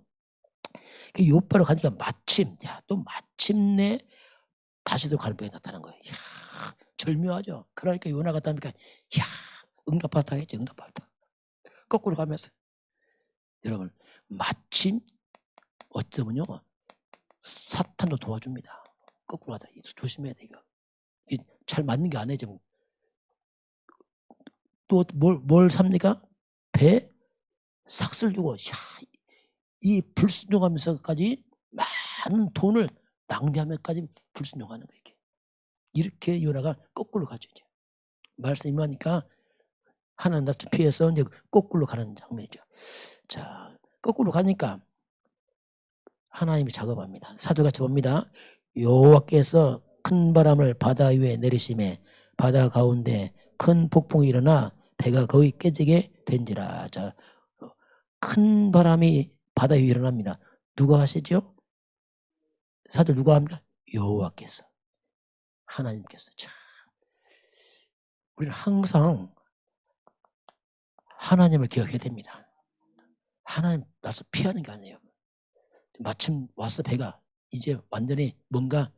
그 요바로 가니까 마침내 다시스로 가는 배에 나타난 거예요. 이야, 절묘하죠. 그러니까 요나가 다니까 이야, 응답하다 했지. 응답하다. 거꾸로 가면서 여러분 마침 어쩌면요 사탄도 도와줍니다. 거꾸로 하다. 조심해야 돼. 이거 잘 맞는 게 아니죠. 또 뭘 삽니까? 배 삭슬 주고 이 불순종하면서까지 많은 돈을 낭비하면까지 불순종하는 거예요. 이렇게 요나가 거꾸로 가죠. 이제. 말씀이 하니까 하나님 낯을 피해서 이제 거꾸로 가는 장면이죠. 자, 거꾸로 가니까 하나님이 작업합니다. 4절 같이 봅니다. 여호와께서 큰 바람을 바다 위에 내리심에 바다 가운데 큰 폭풍이 일어나 배가 거의 깨지게 된지라. 자, 큰 바람이 바다 위에 일어납니다. 누가 하시죠? 4절 누가 합니까? 여호와께서. 하나님께서. 자, 우리는 항상 하나님을 기억해야 됩니다. 하나님 나서 피하는 게 아니에요. 마침 와서 배가 이제 완전히 뭔가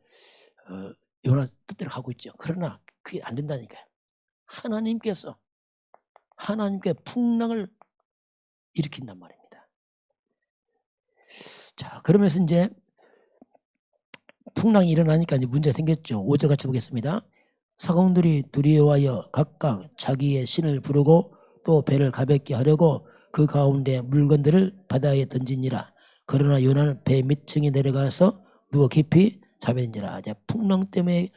요나 뜻대로 가고 있죠. 그러나 그게 안 된다니까요. 하나님께 풍랑을 일으킨단 말입니다. 자, 그러면서 이제 풍랑이 일어나니까 이제 문제가 생겼죠. 5절 같이 보겠습니다. 사공들이 두려워하여 각각 자기의 신을 부르고 또 배를 가볍게 하려고 그 가운데 물건들을 바다에 던지니라. 그러나 요나는 배 밑층에 내려가서 누워 깊이 잠했니라. 풍랑 때문에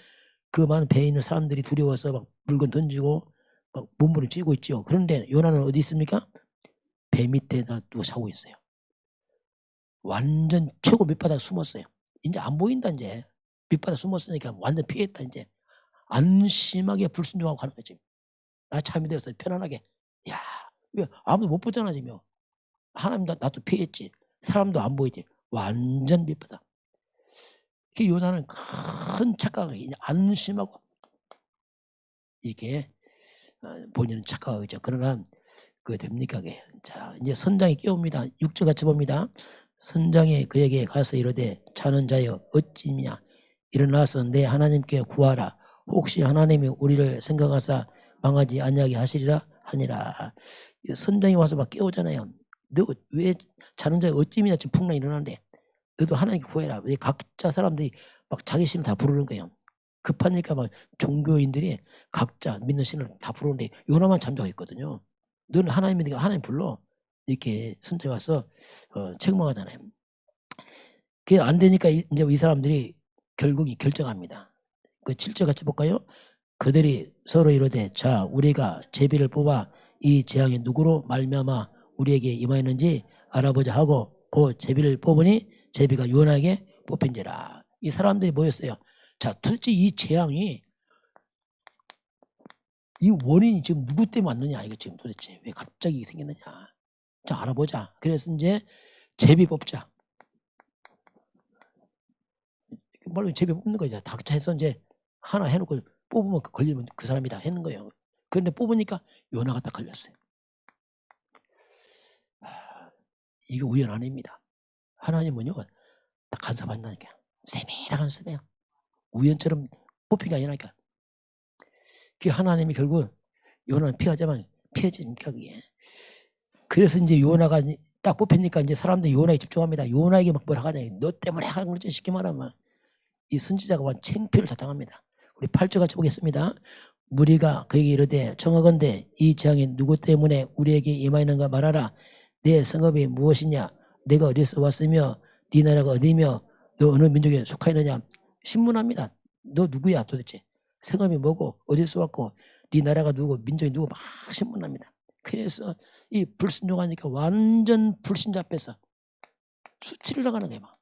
그 많은 배에 있는 사람들이 두려워서 막 물건 던지고 막 몸부림 찌고 있죠. 그런데 요나는 어디 있습니까? 배 밑에다 누워 자고 있어요. 완전 최고 밑바닥에 숨었어요. 이제 안 보인다. 이제 밑바닥에 숨었으니까 완전 피했다. 이제 안심하게 불순종하고 가는 거지. 나 잠이 들었어요. 편안하게. 야, 왜 아무도 못 보잖아 지금. 하나님 나도 피했지. 사람도 안 보이지. 완전 밑바닥. 그 요나는 큰 착각이 안심하고 이게 본인은 착각하고 있죠. 그러나 그게 됩니까? 자, 이제 선장이 깨웁니다. 6절 같이 봅니다. 선장이 그에게 가서 이르되 자는 자여 어찌냐 일어나서 내 하나님께 구하라. 혹시 하나님이 우리를 생각하사 망하지 아니하게 하시리라 하니라. 선장이 와서 막 깨우잖아요. 너 왜 자는 자여 어찌냐 지금 풍랑이 일어나는데 너도 하나님께 구해라. 왜 각자 사람들이 막 자기 신을 다 부르는 거예요. 급하니까 막 종교인들이 각자 믿는 신을 다 부르는데 요나만 잠자고 있거든요. 너는 하나님이니까 하나님 불러. 이렇게 선장이 와서 책망하잖아요. 그게 안 되니까 이제 이 사람들이 결국 결정합니다. 그 7절 같이 볼까요? 그들이 서로 이르되 자 우리가 제비를 뽑아 이 재앙이 누구로 말미암아 우리에게 임하였는지 알아보자 하고 그 제비를 뽑으니 제비가 요나에게 뽑힌지라. 이 사람들이 뭐였어요? 자 도대체 이 재앙이 이 원인이 지금 누구 때문에 왔느냐, 이거 지금 도대체 왜 갑자기 생겼느냐. 자 알아보자. 그래서 이제 제비 뽑자. 물론 제비 뽑는 거죠. 닥쳐 해서 이제 하나 해놓고 뽑으면 걸리면 그 사람이다 하는 거예요. 그런데 뽑으니까 요나가 딱 걸렸어요. 이거 우연 아닙니다. 하나님은요 딱 간섭한다니까. 세밀하게 간섭해요. 우연처럼 뽑힌 게 아니라니까. 그 하나님이 결국 요나는 피하자만 피해지니까 그게. 그래서 이제 요나가 딱 뽑히니까 이제 사람들이 요나에 집중합니다. 요나에게 막 뭐라 하냐. 너 때문에 한 거지 쉽게 말하면. 이 선지자가 완 창피를 다 당합니다. 우리 8절 같이 보겠습니다. 무리가 그에게 이르되 청하건대 이 재앙이 누구 때문에 우리에게 임하였는가 말하라. 내 성읍이 무엇이냐? 내가 어디서 왔으며 네 나라가 어디며 너 어느 민족에 속하였느냐? 신문합니다. 너 누구야 도대체? 성읍이 뭐고 어디서 왔고 네 나라가 누구고 민족이 누구 막 신문합니다. 그래서 이 불순종하니까 완전 불신자 앞에서 수치를 당하는 거예요. 막.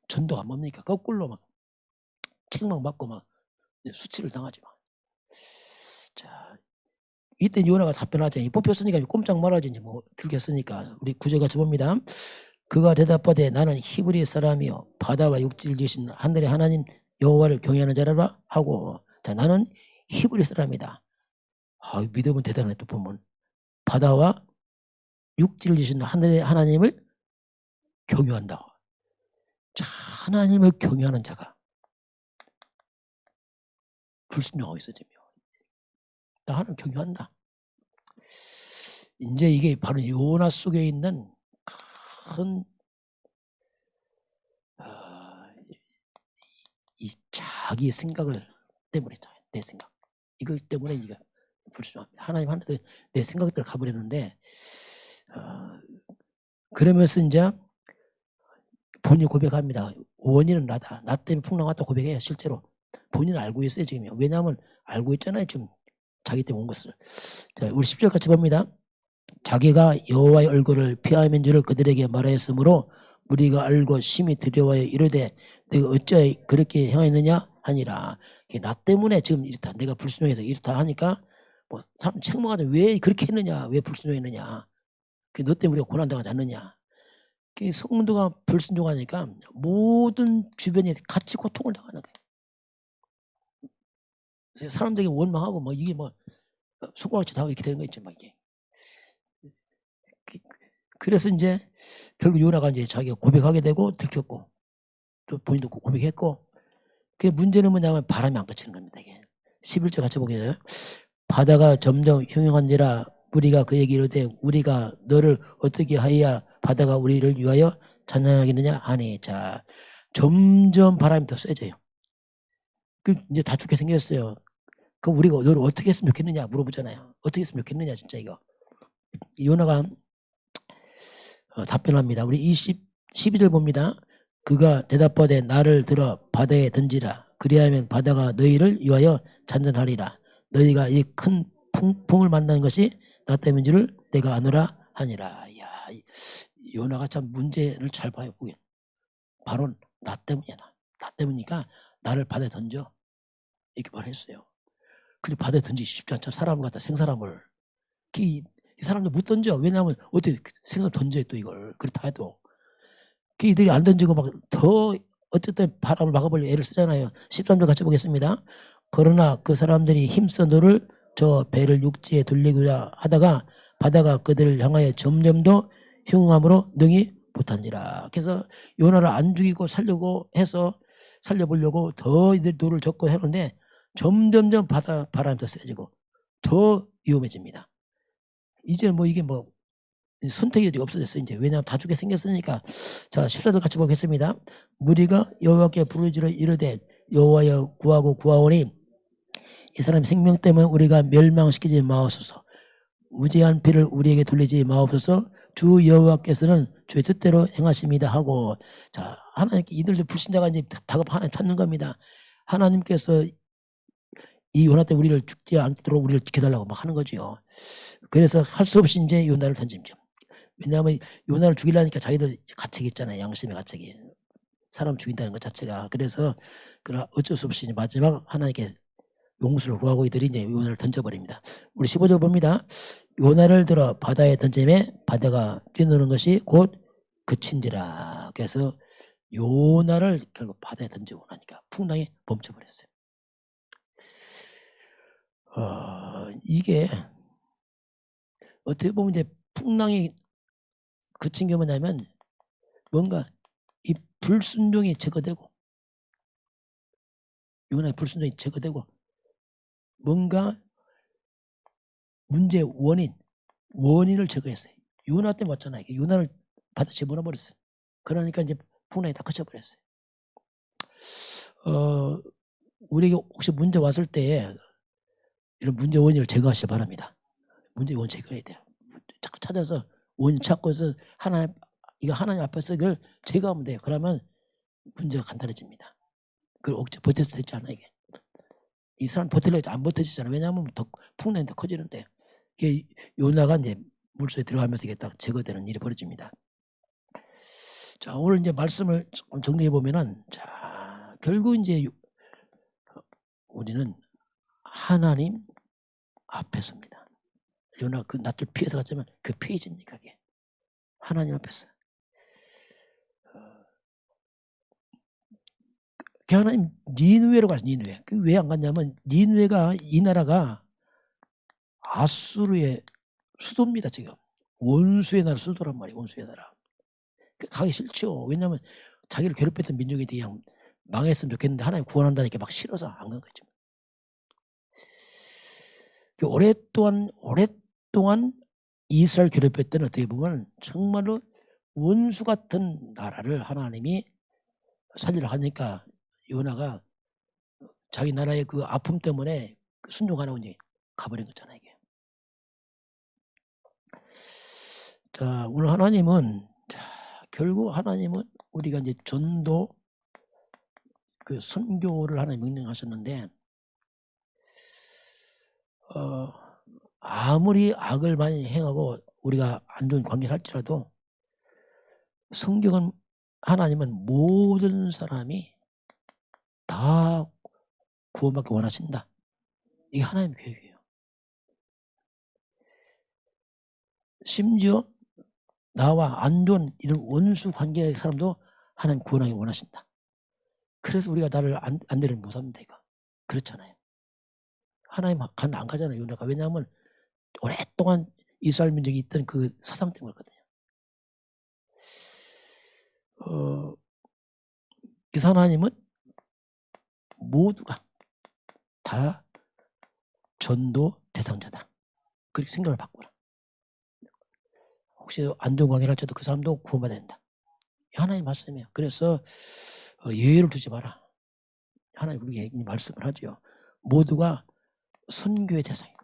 전도가 뭡니까? 거꾸로 막 책망 받고 막 수치를 당하지 마. 자, 이때 요나가 답변하자. 뽑혔으니까 꼼짝 말하지. 뭐 길게 쓰니까 우리 9절 같이 봅니다. 그가 대답하되 나는 히브리 사람이요 바다와 육지를 지으신 하늘의 하나님 여호와를 경외하는 자라 하고. 자, 나는 히브리 사람이다. 믿음은 대단해. 또 보면 바다와 육지를 지으신 하늘의 하나님을 경외한다. 자, 하나님을 경외하는 자가 불순종하고 있어지며 나 하나님 경외한다. 이제 이게 바로 요나 속에 있는 큰 이 자기 생각을 때문에 내 생각 이걸 때문에 이거 불순종합니다. 하나님 하나도 내 생각대로 가버렸는데 그러면서 이제 본인이 고백합니다. 원인은 나다. 나 때문에 풍랑왔다 고백해요. 실제로 본인은 알고 있어요 지금요. 왜냐하면 알고 있잖아요 지금 자기 때문에 온 것을. 자, 우리 10절 같이 봅니다. 자기가 여호와의 얼굴을 피하면 줄을 그들에게 말하였으므로 우리가 알고 심히 두려워하여 이르되 내가 어찌하여 그렇게 행하였느냐 하니라. 나 때문에 지금 이렇다. 내가 불순종해서 이렇다 하니까 뭐 사람 책망하자. 왜 그렇게 했느냐. 왜 불순종했느냐. 너 때문에 우리가 고난당하지 않느냐. 성도가 불순종하니까 모든 주변이 같이 고통을 당하는 거예요. 사람들이 원망하고 뭐 이게 뭐 손가락질 당하고 이렇게 되는 거 있죠. 막 이게. 그래서 이제 결국 요나가 이제 자기가 고백하게 되고 들켰고 또 본인도 고백했고. 그 문제는 뭐냐면 바람이 안 그치는 겁니다. 이게 11절 같이 보게요. 바다가 점점 흉흉한지라 우리가 그에게 이르되 우리가 너를 어떻게 하여야 바다가 우리를 위하여 잔잔하겠느냐 하니. 자 점점 바람이 더 세져요. 그 이제 다 죽게 생겼어요. 그럼 우리가 너를 어떻게 했으면 좋겠느냐 물어보잖아요. 어떻게 했으면 좋겠느냐 진짜 이거. 요나가 답변합니다. 우리 12절 봅니다. 그가 대답하되 나를 들어 바다에 던지라. 그리하면 바다가 너희를 위하여 잔잔하리라. 너희가 이 큰 풍풍을 만나는 것이 나 때문인 줄을 내가 아노라 하니라. 이야, 요나가 참 문제를 잘 봐요. 보게. 바로 나 때문이야. 나 때문이니까 나를 바다에 던져. 이렇게 말했어요. 근데 바다에 던지기 쉽지 않죠. 사람을 갖다 생사람을. 이 사람들 못 던져. 왜냐하면 어떻게 생사람 던져요 또 이걸. 그렇다 해도. 이들이 안 던지고 막 더 어쨌든 바람을 막아보려고 애를 쓰잖아요. 13절 같이 보겠습니다. 그러나 그 사람들이 힘써 너를 저 배를 육지에 돌리고자 하다가 바다가 그들을 향하여 점점 더 흉함으로 능히 못한지라. 그래서 요나를 안 죽이고 살려고 해서 살려보려고 더 이들 노를 젓고 해놓는데 점점점 바람이 더 세지고 더 위험해집니다. 이제 뭐 이게 뭐 선택이 없어졌어요. 이제 왜냐하면 다 죽게 생겼으니까. 자 14절 같이 보겠습니다. 무리가 여호와께 부르짖어 이르되 여호와여 구하고 구하오니 이 사람 생명 때문에 우리가 멸망시키지 마옵소서. 무죄한 피를 우리에게 돌리지 마옵소서. 주 여호와께서는 주의 뜻대로 행하십니다 하고, 자, 하나님께 이들도 불신자가 이제 다급 하나님 찾는 겁니다. 하나님께서 이 요나 때 우리를 죽지 않도록 우리를 지켜달라고 막 하는 거죠. 그래서 할 수 없이 이제 요나를 던집니다. 왜냐하면 요나를 죽이려니까 자기들 가책이 있잖아요. 양심의 가책이. 사람 죽인다는 것 자체가. 그래서 어쩔 수 없이 마지막 하나님께 용서를 구하고 이들이 이제 요나를 던져버립니다. 우리 15절 봅니다. 요나를 들어 바다에 던짐에 바다가 뛰노는 것이 곧 그친지라. 그래서 요나를 결국 바다에 던지고 나니까 풍랑이 멈춰버렸어요. 이게 어떻게 보면 이제 풍랑이 그친 게 뭐냐면 뭔가 이 불순종이 제거되고, 요나의 불순종이 제거되고, 뭔가 문제의 원인을 제거했어요. 요나 때문에 왔잖아요. 요나를 바다 집어넣어 버렸어요. 그러니까 이제 풍랑이 다 그쳐버렸어요. 우리에게 혹시 문제 왔을 때 이런 문제 원인을 제거하시기 바랍니다. 문제 원인 제거해야 돼요. 자꾸 찾아서 원인 찾고서 이거 하나님 앞에서 이걸 제거하면 돼요. 그러면 문제가 간단해집니다. 그걸 억지 버텨서 되지 않아 이게. 이 사람 버틸려고 안 버텨지잖아요. 왜냐하면 더 풍랑이 더 커지는데, 이게 요나가 이제 물속에 들어가면서 이게 딱 제거되는 일이 벌어집니다. 자, 오늘 이제 말씀을 조금 정리해 보면은, 자, 결국 이제 우리는 하나님 앞에 섭니다. 요나 그 낯을 피해서 갔지만 그 피해집니까? 그게 하나님 앞에서. 그 하나님 니느웨로 가서 니느웨. 그 왜 안 갔냐면 니느웨가 이 나라가 아수르의 수도입니다. 지금 원수의 나라 수도란 말이에요. 원수의 나라. 가기 싫죠. 왜냐하면 자기를 괴롭혔던 민족에 대한 망했으면 좋겠는데 하나님 구원한다니까 막 싫어서 안 간 거죠. 오랫동안 이스라엘 괴롭혔던 어떻게 보면 정말로 원수 같은 나라를 하나님이 살리려 하니까 요나가 자기 나라의 그 아픔 때문에 순종 안 하고 이제 가버린 거잖아요. 이게. 자, 오늘 하나님은 결국 하나님은 우리가 이제 전도 그 선교를 하나님 명령하셨는데, 아무리 악을 많이 행하고 우리가 안 좋은 관계를 할지라도 성경은 하나님은 모든 사람이 다 구원받기 원하신다. 이게 하나님의 계획이에요. 심지어 나와 안 좋은 이런 원수 관계의 사람도 하나님 구원하기 원하신다. 그래서 우리가 나를 안내를 못합니다. 이거 그렇잖아요. 하나님 안 가잖아요. 요나가. 왜냐하면 오랫동안 이스라엘 민족이 있던 그 사상 때문이거든요. 그래서 하나님은 모두가 다 전도 대상자다. 그렇게 생각을 바꾸라. 혹시 안 좋은 관계를 할지라도 그 사람도 구원받아야 된다. 하나님 말씀이에요. 그래서 예외를 두지 마라. 하나님 우리에게 말씀을 하죠. 모두가 선교의 대상이에요.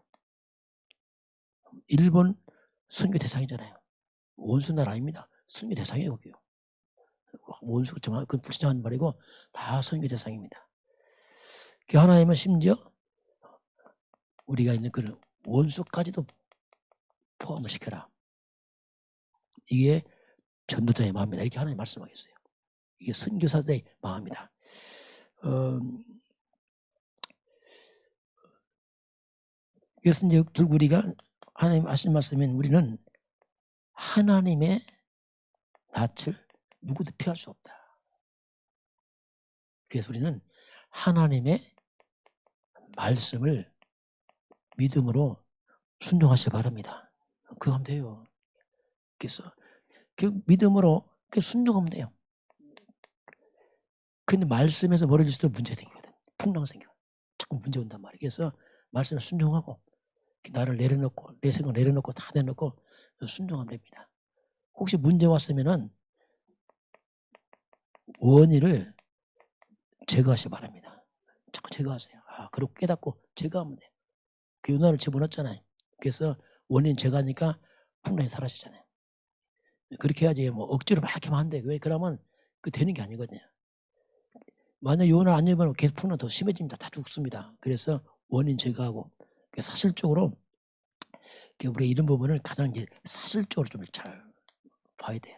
일본 선교 대상이잖아요. 원수 나라 아닙니다. 선교 대상이에요. 거기요. 원수 정말 그건 불신자한 말이고 다 선교 대상입니다. 하나님은 심지어 우리가 있는 그 원수까지도 포함을 시켜라. 이게 전도자의 마음이다. 이렇게 하나님 말씀하겠어요. 이게 선교사들의 마음이다. 그래서 이제 우리가 하나님 하신 말씀은 우리는 하나님의 낯을 누구도 피할 수 없다. 그래서 우리는 하나님의 말씀을 믿음으로 순종하시기 바랍니다. 그거 하면 돼요. 그래서 그 믿음으로 순종하면 돼요. 근데 말씀에서 멀어질수록 문제가 생기거든. 풍랑 생겨. 자꾸 문제 온단 말이에요. 그래서 말씀을 순종하고 나를 내려놓고 내 생각을 내려놓고 다 내려놓고 순종하면 됩니다. 혹시 문제 왔으면은 원인을 제거하시기 바랍니다. 자꾸 제거하세요. 그리고 깨닫고 제거하면 돼요. 그 요나를 집어넣었잖아요. 그래서 원인 제거하니까 풍랑이 사라지잖아요. 그렇게 해야지 뭐 억지로 막 하면 안 돼. 왜? 그러면 그 되는 게 아니거든요. 만약 요원을 안 입으면 계속 풍랑 더 심해집니다. 다 죽습니다. 그래서 원인 제거하고 사실적으로 우리가 이런 부분을 가장 이제 사실적으로 좀 잘 봐야 돼요.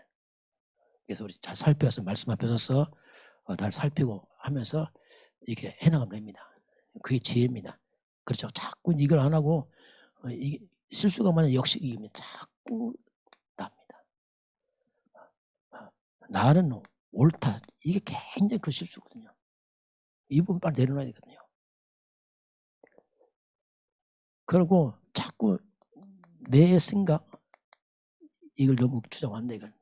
그래서 우리 잘 살펴서 말씀 앞에 서서 날 살피고 하면서 이렇게 해나가면 됩니다. 그게 지혜입니다. 그렇죠. 자꾸 이걸 안 하고 이게 실수가 만약 역식입니다. 자꾸 납니다. 나는 옳다. 이게 굉장히 그 실수거든요. 이 부분 빨리 내려놔야 되거든요. 그리고 자꾸 내 생각 이걸 너무 주장한다 이걸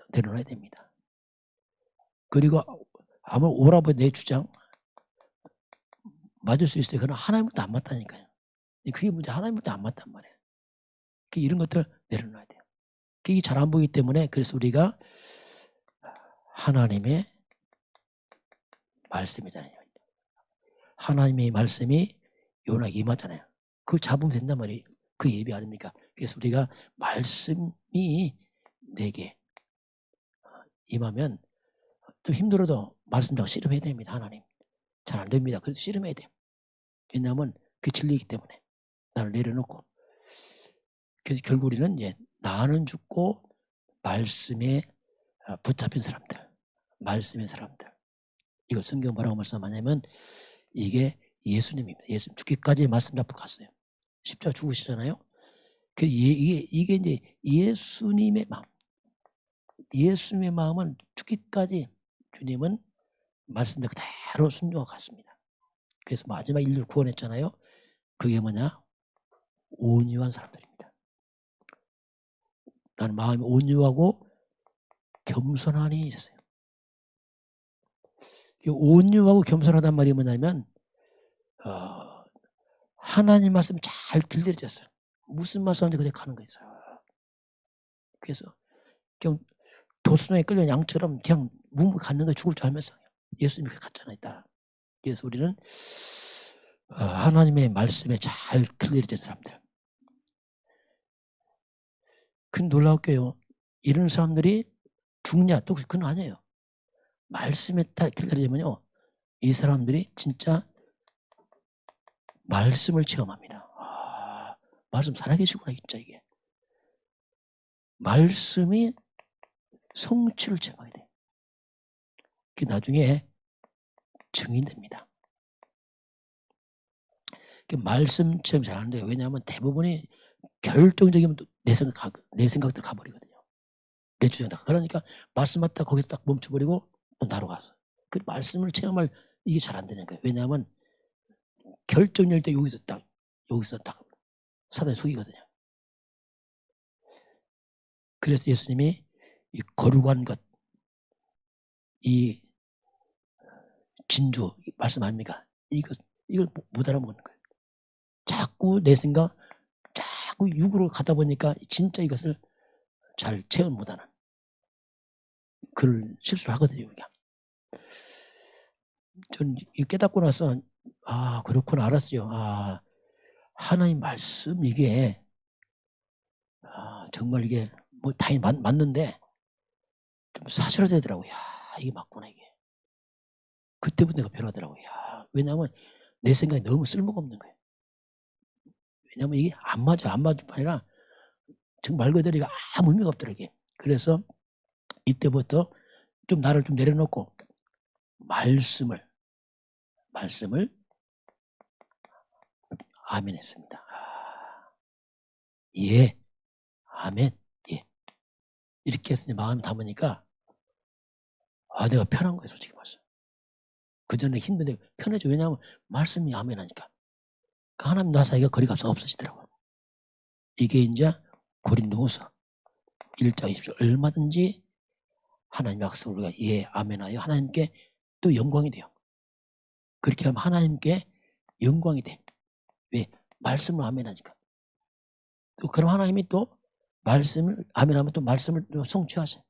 내려놔야 됩니다. 그리고 아무리 오라고 내 주장 맞을 수 있어요. 그러나 하나님부터 안 맞다니까요. 그게 문제. 하나님부터 안 맞단 말이에요. 이런 것들 내려놔야 돼요. 이게 잘 안 보이기 때문에 그래서 우리가 하나님의 말씀이잖아요. 하나님의 말씀이 요나에게 임하잖아요. 그걸 잡으면 된단 말이에요. 그 예비 아닙니까? 그래서 우리가 말씀이 내게 임하면 좀 힘들어도 말씀대로 씨름해야 됩니다. 하나님. 잘 안 됩니다. 그래도 씨름해야 돼요. 왜냐하면 그 진리이기 때문에 나를 내려놓고 그래서 결국 우리는 이제 나는 죽고 말씀에 붙잡힌 사람들, 말씀의 사람들. 이거 성경 뭐라고 말씀하냐면 이게 예수님입니다. 예수님 죽기까지 말씀 잡고 갔어요. 십자가 죽으시잖아요. 이게 이제 예수님의 마음. 예수님의 마음은 죽기까지 주님은 말씀대로 그대로 순종하고 갔습니다. 그래서 마지막 인류를 구원했잖아요. 그게 뭐냐? 온유한 사람들입니다. 나는 마음이 온유하고 겸손하니 이랬어요. 온유하고 겸손하단 말이 뭐냐면 하나님 말씀 잘 들려졌어요. 무슨 말씀인지 그냥 가는 거예요. 그래서 그냥 도수에 끌려 양처럼 그냥 묵묵히 갔는 거예요. 죽을 줄 알면서. 예수님이 갔잖아요. 그래서 우리는 하나님의 말씀에 잘 들려진 사람들. 큰 놀라울게요. 이런 사람들이 죽냐? 또 그건 아니에요. 말씀에 딱 들려지면요. 이 사람들이 진짜 말씀을 체험합니다. 말씀 살아계시구나 진짜 이게. 말씀이 성취를 체험하게 돼요. 그게 나중에 증인됩니다. 말씀 체험 잘하는데 왜냐하면 대부분이 결정적이면 내 생각들 가버리거든요. 내 주장 다. 그러니까 말씀 맞다 거기서 딱 멈춰버리고 또 나로 가서. 그 말씀을 체험할 이게 잘 안 되는 거예요. 왜냐하면 결정될 때 여기서 딱 사단이 속이거든요. 그래서 예수님이 이 거룩한 것, 이 진주 말씀 아닙니까? 이걸 못 알아먹는 거예요. 자꾸 내 생각, 자꾸 육으로 가다 보니까 진짜 이것을 잘 체험 못하는 그런 실수를 하거든요. 우리가. 전 깨닫고 나서 그렇구나 알았어요. 하나님 말씀 이게 정말 이게 뭐 당연히 맞는데 좀 사실화되더라고요. 이게 맞구나 이게. 그때부터 내가 변하더라고요. 왜냐하면 내 생각이 너무 쓸모가 없는 거예요. 왜냐하면 이게 안 맞을 뿐 아니라 정말 말 그대로 이게 아무 의미가 없더라고요. 그래서 이때부터 좀 나를 좀 내려놓고 말씀을 아멘 했습니다. 예, 아멘, 예. 이렇게 했으니 마음이 담으니까 내가 편한 거예요, 솔직히 말씀. 그전에 힘든데 편해져. 왜냐하면 말씀이 아멘 하니까. 그 하나님 나 사이가 거리가 없어지더라고요. 이게 이제 고린도후서 1장 20절 얼마든지 하나님 약속을 우리가 예, 아멘 하여 하나님께 또 영광이 돼요. 그렇게 하면 하나님께 영광이 돼. 왜? 말씀을 아멘 하니까. 또 그럼 하나님이 또 말씀을 아멘 하면 또 말씀을 또 성취하세요.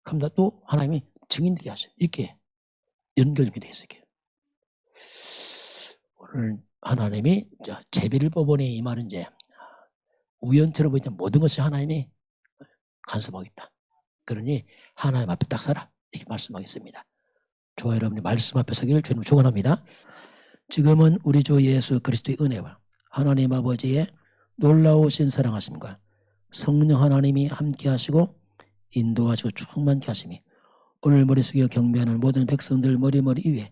그럼 또 하나님이 증인되게 하세요. 이렇게 연결이 되어 있어요. 오늘 하나님이 제비를 뽑으니 이 말은 이제 우연처럼 보이는 모든 것이 하나님이 간섭하고 있다. 그러니 하나님 앞에 딱 서라 이렇게 말씀하겠습니다. 저와 여러분이 말씀 앞에 서기를 주님 축원합니다. 지금은 우리 주 예수 그리스도의 은혜와 하나님 아버지의 놀라우신 사랑하심과 성령 하나님이 함께 하시고 인도하시고 충만케 하심이 오늘 머리 숙여 경배하는 모든 백성들 머리머리 위에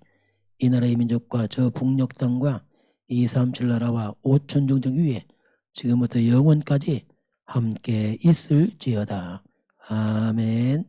이 나라의 민족과 저 북녘 땅과 237 나라와 5천 종족 위에 지금부터 영원까지 함께 있을지어다. 아멘.